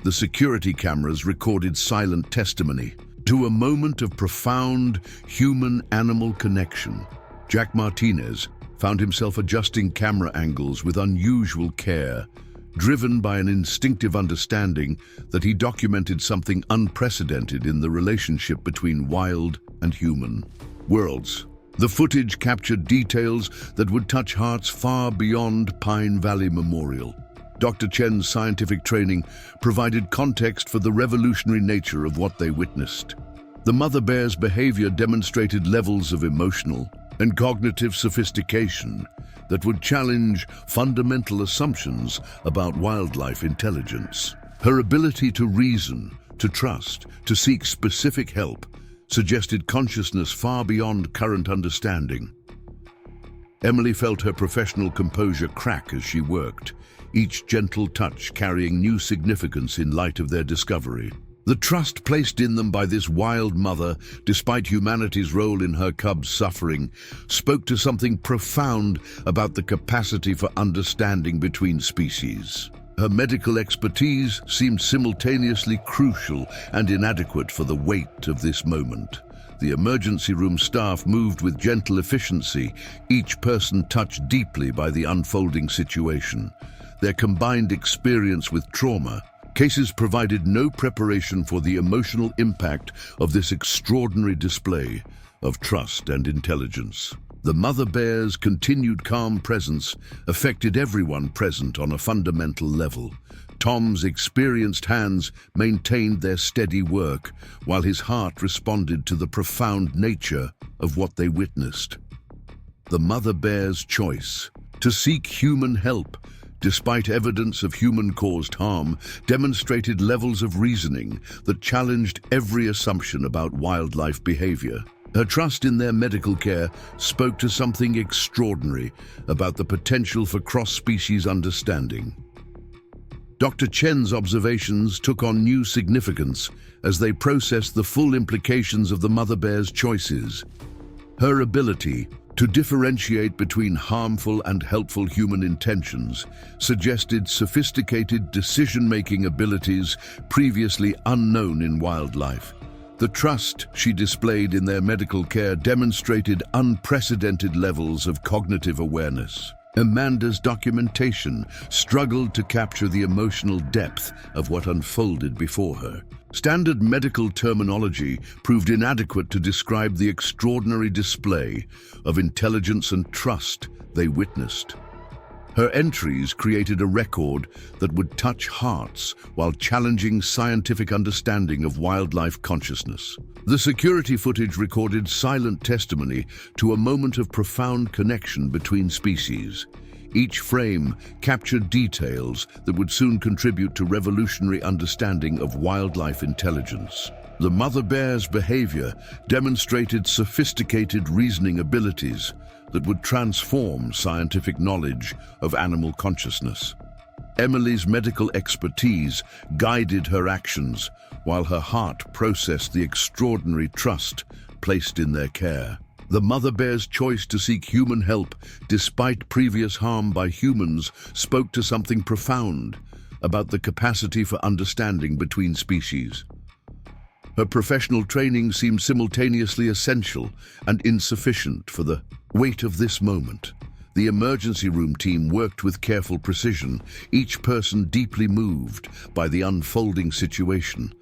[SPEAKER 1] The security cameras recorded silent testimony to a moment of profound human-animal connection. Jack Martinez found himself adjusting camera angles with unusual care, driven by an instinctive understanding that he documented something unprecedented in the relationship between wild and human worlds. The footage captured details that would touch hearts far beyond Pine Valley Memorial. Dr. Chen's scientific training provided context for the revolutionary nature of what they witnessed. The mother bear's behavior demonstrated levels of emotional and cognitive sophistication that would challenge fundamental assumptions about wildlife intelligence. Her ability to reason, to trust, to seek specific help suggested consciousness far beyond current understanding. Emily felt her professional composure crack as she worked, each gentle touch carrying new significance in light of their discovery. The trust placed in them by this wild mother, despite humanity's role in her cub's suffering, spoke to something profound about the capacity for understanding between species. Her medical expertise seemed simultaneously crucial and inadequate for the weight of this moment. The emergency room staff moved with gentle efficiency, each person touched deeply by the unfolding situation. Their combined experience with trauma cases provided no preparation for the emotional impact of this extraordinary display of trust and intelligence. The mother bear's continued calm presence affected everyone present on a fundamental level. Tom's experienced hands maintained their steady work, while his heart responded to the profound nature of what they witnessed. The mother bear's choice to seek human help, despite evidence of human-caused harm, demonstrated levels of reasoning that challenged every assumption about wildlife behavior. Her trust in their medical care spoke to something extraordinary about the potential for cross-species understanding. Dr. Chen's observations took on new significance as they processed the full implications of the mother bear's choices. Her ability to differentiate between harmful and helpful human intentions suggested sophisticated decision-making abilities previously unknown in wildlife. The trust she displayed in their medical care demonstrated unprecedented levels of cognitive awareness. Amanda's documentation struggled to capture the emotional depth of what unfolded before her. Standard medical terminology proved inadequate to describe the extraordinary display of intelligence and trust they witnessed. Her entries created a record that would touch hearts while challenging scientific understanding of wildlife consciousness. The security footage recorded silent testimony to a moment of profound connection between species. Each frame captured details that would soon contribute to revolutionary understanding of wildlife intelligence. The mother bear's behavior demonstrated sophisticated reasoning abilities that would transform scientific knowledge of animal consciousness. Emily's medical expertise guided her actions, while her heart processed the extraordinary trust placed in their care. The mother bear's choice to seek human help, despite previous harm by humans, spoke to something profound about the capacity for understanding between species. Her professional training seemed simultaneously essential and insufficient for the weight of this moment. The emergency room team worked with careful precision, each person deeply moved by the unfolding situation.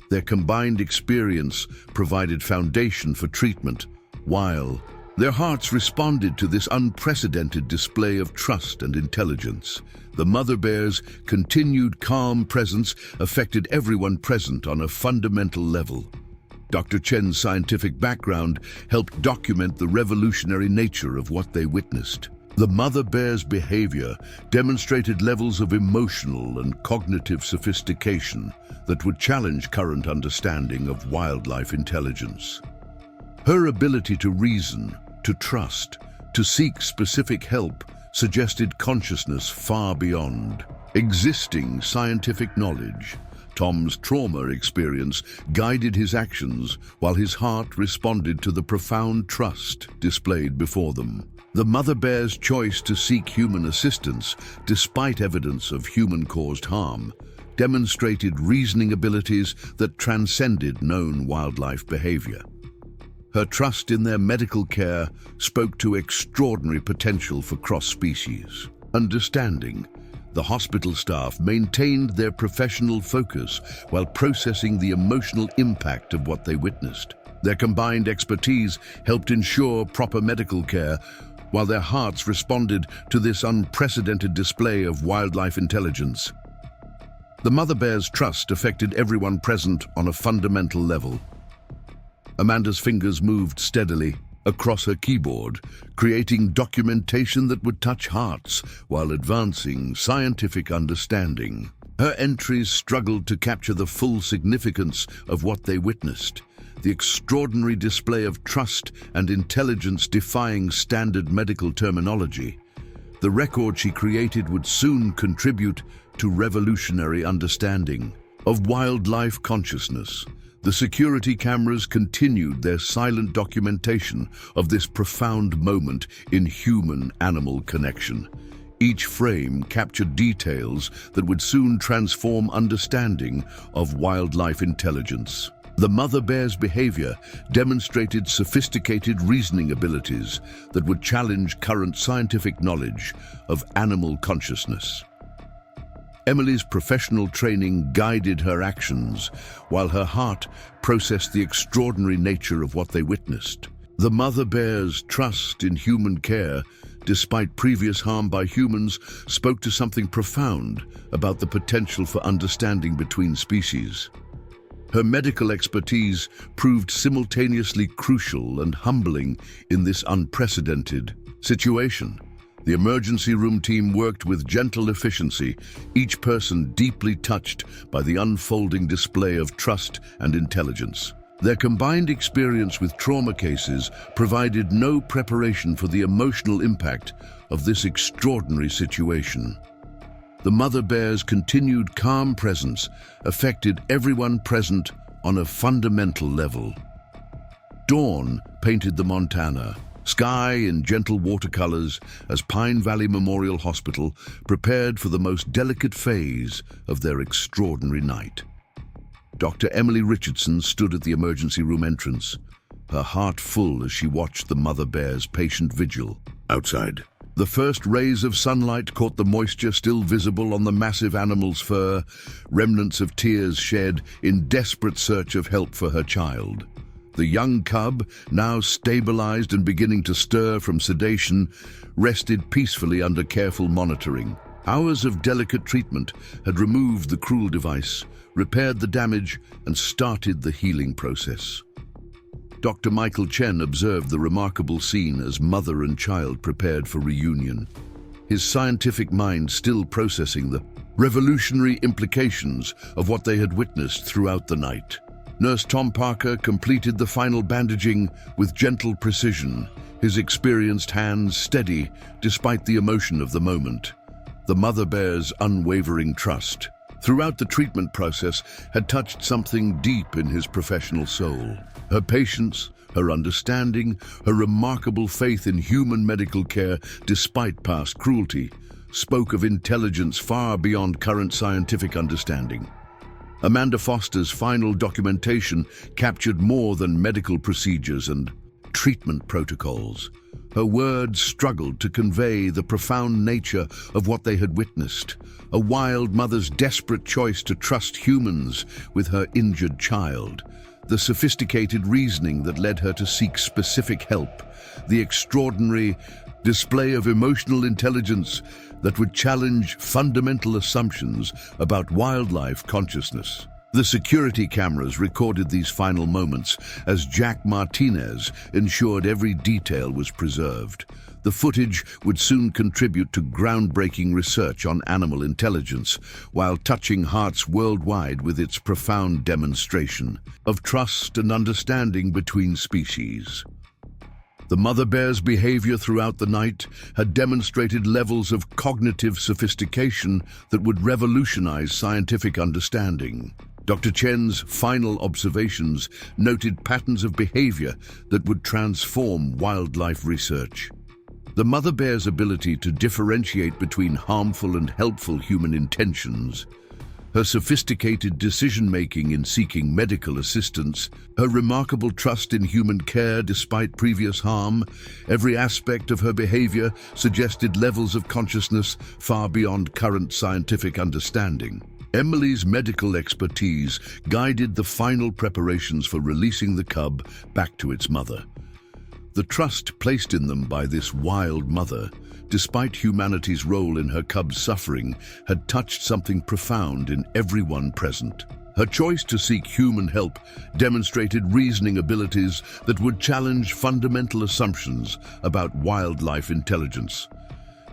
[SPEAKER 1] Their combined experience provided foundation for treatment, while their hearts responded to this unprecedented display of trust and intelligence. The mother bear's continued calm presence affected everyone present on a fundamental level. Dr. Chen's scientific background helped document the revolutionary nature of what they witnessed. The mother bear's behavior demonstrated levels of emotional and cognitive sophistication that would challenge current understanding of wildlife intelligence. Her ability to reason, to trust, to seek specific help suggested consciousness far beyond existing scientific knowledge. Tom's trauma experience guided his actions while his heart responded to the profound trust displayed before them. The mother bear's choice to seek human assistance, despite evidence of human-caused harm, demonstrated reasoning abilities that transcended known wildlife behavior. Her trust in their medical care spoke to extraordinary potential for cross-species understanding. The hospital staff maintained their professional focus while processing the emotional impact of what they witnessed. Their combined expertise helped ensure proper medical care, while their hearts responded to this unprecedented display of wildlife intelligence. The mother bear's trust affected everyone present on a fundamental level. Amanda's fingers moved steadily across her keyboard, creating documentation that would touch hearts while advancing scientific understanding. Her entries struggled to capture the full significance of what they witnessed, the extraordinary display of trust and intelligence defying standard medical terminology. The record she created would soon contribute to revolutionary understanding of wildlife consciousness. The security cameras continued their silent documentation of this profound moment in human-animal connection. Each frame captured details that would soon transform understanding of wildlife intelligence. The mother bear's behavior demonstrated sophisticated reasoning abilities that would challenge current scientific knowledge of animal consciousness. Emily's professional training guided her actions, while her heart processed the extraordinary nature of what they witnessed. The mother bear's trust in human care, despite previous harm by humans, spoke to something profound about the potential for understanding between species. Her medical expertise proved simultaneously crucial and humbling in this unprecedented situation. The emergency room team worked with gentle efficiency, each person deeply touched by the unfolding display of trust and intelligence. Their combined experience with trauma cases provided no preparation for the emotional impact of this extraordinary situation. The mother bear's continued calm presence affected everyone present on a fundamental level. Dawn painted the Montana sky in gentle watercolors as Pine Valley Memorial Hospital prepared for the most delicate phase of their extraordinary night. Dr. Emily Richardson stood at the emergency room entrance, her heart full as she watched the mother bear's patient vigil. Outside, the first rays of sunlight caught the moisture still visible on the massive animal's fur, remnants of tears shed in desperate search of help for her child. The young cub, now stabilized and beginning to stir from sedation, rested peacefully under careful monitoring. Hours of delicate treatment had removed the cruel device, repaired the damage, and started the healing process. Dr. Michael Chen observed the remarkable scene as mother and child prepared for reunion, his scientific mind still processing the revolutionary implications of what they had witnessed throughout the night. Nurse Tom Parker completed the final bandaging with gentle precision, his experienced hands steady despite the emotion of the moment. The mother bear's unwavering trust throughout the treatment process had touched something deep in his professional soul. Her patience, her understanding, her remarkable faith in human medical care despite past cruelty spoke of intelligence far beyond current scientific understanding. Amanda Foster's final documentation captured more than medical procedures and treatment protocols. Her words struggled to convey the profound nature of what they had witnessed, a wild mother's desperate choice to trust humans with her injured child, the sophisticated reasoning that led her to seek specific help, the extraordinary display of emotional intelligence that would challenge fundamental assumptions about wildlife consciousness. The security cameras recorded these final moments as Jack Martinez ensured every detail was preserved. The footage would soon contribute to groundbreaking research on animal intelligence, while touching hearts worldwide with its profound demonstration of trust and understanding between species. The mother bear's behavior throughout the night had demonstrated levels of cognitive sophistication that would revolutionize scientific understanding. Dr. Chen's final observations noted patterns of behavior that would transform wildlife research. The mother bear's ability to differentiate between harmful and helpful human intentions, her sophisticated decision-making in seeking medical assistance, her remarkable trust in human care despite previous harm, every aspect of her behavior suggested levels of consciousness far beyond current scientific understanding. Emily's medical expertise guided the final preparations for releasing the cub back to its mother. The trust placed in them by this wild mother, despite humanity's role in her cub's suffering, had touched something profound in everyone present. Her choice to seek human help demonstrated reasoning abilities that would challenge fundamental assumptions about wildlife intelligence.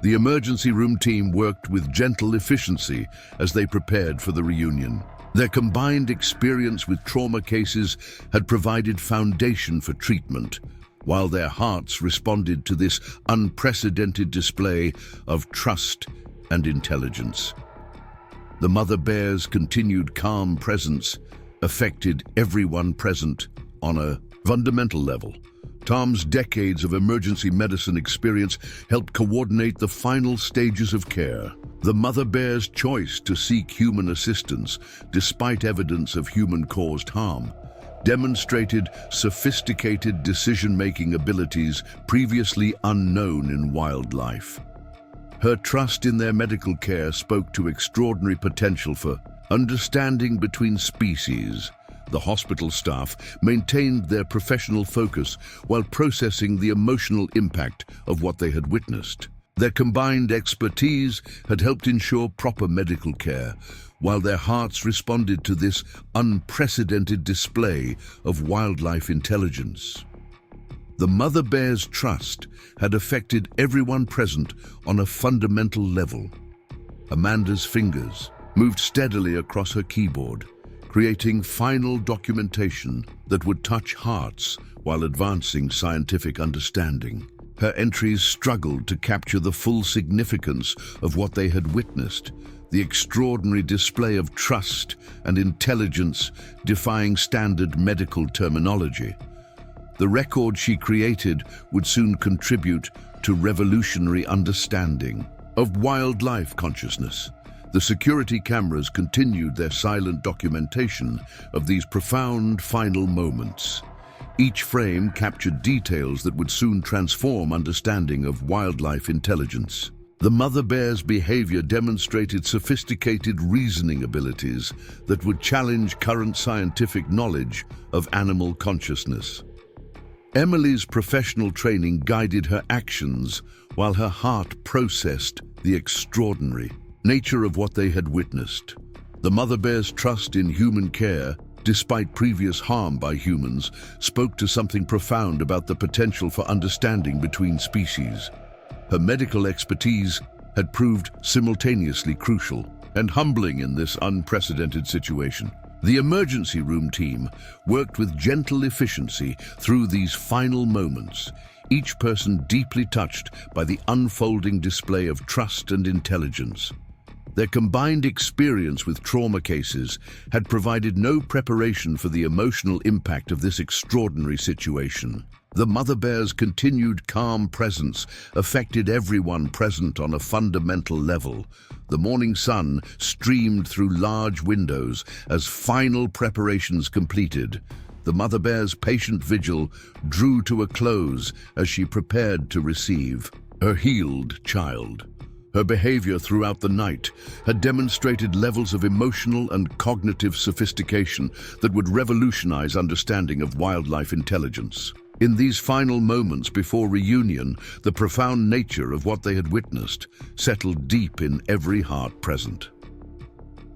[SPEAKER 1] The emergency room team worked with gentle efficiency as they prepared for the reunion. Their combined experience with trauma cases had provided foundation for treatment, while their hearts responded to this unprecedented display of trust and intelligence. The mother bear's continued calm presence affected everyone present on a fundamental level. Tom's decades of emergency medicine experience helped coordinate the final stages of care. The mother bear's choice to seek human assistance, despite evidence of human-caused harm, demonstrated sophisticated decision-making abilities previously unknown in wildlife. Her trust in their medical care spoke to extraordinary potential for understanding between species. The hospital staff maintained their professional focus while processing the emotional impact of what they had witnessed. Their combined expertise had helped ensure proper medical care, while their hearts responded to this unprecedented display of wildlife intelligence. The mother bear's trust had affected everyone present on a fundamental level. Amanda's fingers moved steadily across her keyboard, creating final documentation that would touch hearts while advancing scientific understanding. Her entries struggled to capture the full significance of what they had witnessed, the extraordinary display of trust and intelligence defying standard medical terminology. The record she created would soon contribute to revolutionary understanding of wildlife consciousness. The security cameras continued their silent documentation of these profound final moments. Each frame captured details that would soon transform understanding of wildlife intelligence. The mother bear's behavior demonstrated sophisticated reasoning abilities that would challenge current scientific knowledge of animal consciousness. Emily's professional training guided her actions while her heart processed the extraordinary nature of what they had witnessed. The mother bear's trust in human care, despite previous harm by humans, spoke to something profound about the potential for understanding between species. Her medical expertise had proved simultaneously crucial and humbling in this unprecedented situation. The emergency room team worked with gentle efficiency through these final moments, each person deeply touched by the unfolding display of trust and intelligence. Their combined experience with trauma cases had provided no preparation for the emotional impact of this extraordinary situation. The mother bear's continued calm presence affected everyone present on a fundamental level. The morning sun streamed through large windows as final preparations completed. The mother bear's patient vigil drew to a close as she prepared to receive her healed child. Her behavior throughout the night had demonstrated levels of emotional and cognitive sophistication that would revolutionize understanding of wildlife intelligence. In these final moments before reunion, the profound nature of what they had witnessed settled deep in every heart present.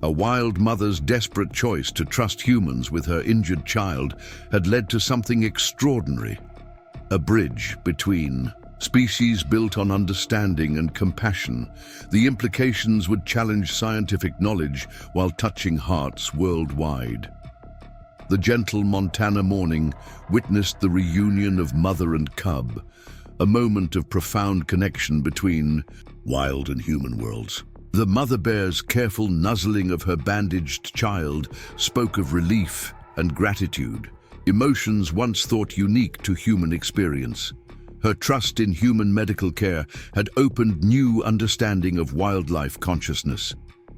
[SPEAKER 1] A wild mother's desperate choice to trust humans with her injured child had led to something extraordinary, a bridge between species built on understanding and compassion. The implications would challenge scientific knowledge while touching hearts worldwide. The gentle Montana morning witnessed the reunion of mother and cub, a moment of profound connection between wild and human worlds. The mother bear's careful nuzzling of her bandaged child spoke of relief and gratitude, emotions once thought unique to human experience. Her trust in human medical care had opened new understanding of wildlife consciousness.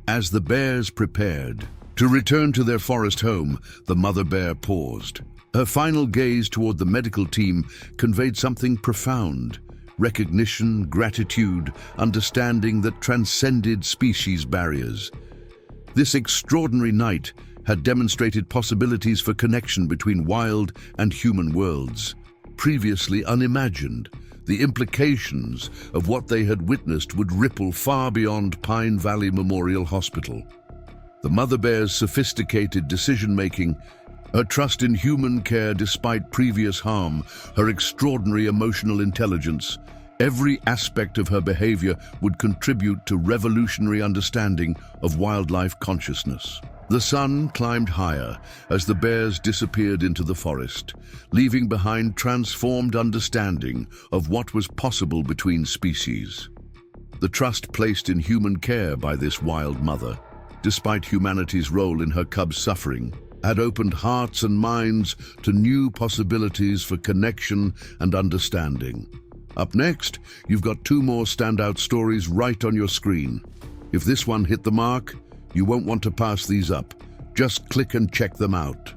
[SPEAKER 1] As the bears prepared to return to their forest home, the mother bear paused. Her final gaze toward the medical team conveyed something profound: recognition, gratitude, understanding that transcended species barriers. This extraordinary night had demonstrated possibilities for connection between wild and human worlds, previously unimagined. The implications of what they had witnessed would ripple far beyond Pine Valley Memorial Hospital. The mother bear's sophisticated decision-making, her trust in human care despite previous harm, her extraordinary emotional intelligence, every aspect of her behavior would contribute to revolutionary understanding of wildlife consciousness. The sun climbed higher as the bears disappeared into the forest, leaving behind transformed understanding of what was possible between species. The trust placed in human care by this wild mother, despite humanity's role in her cub's suffering, had opened hearts and minds to new possibilities for connection and understanding. Up next, you've got two more standout stories right on your screen. If this one hit the mark, you won't want to pass these up. Just click and check them out.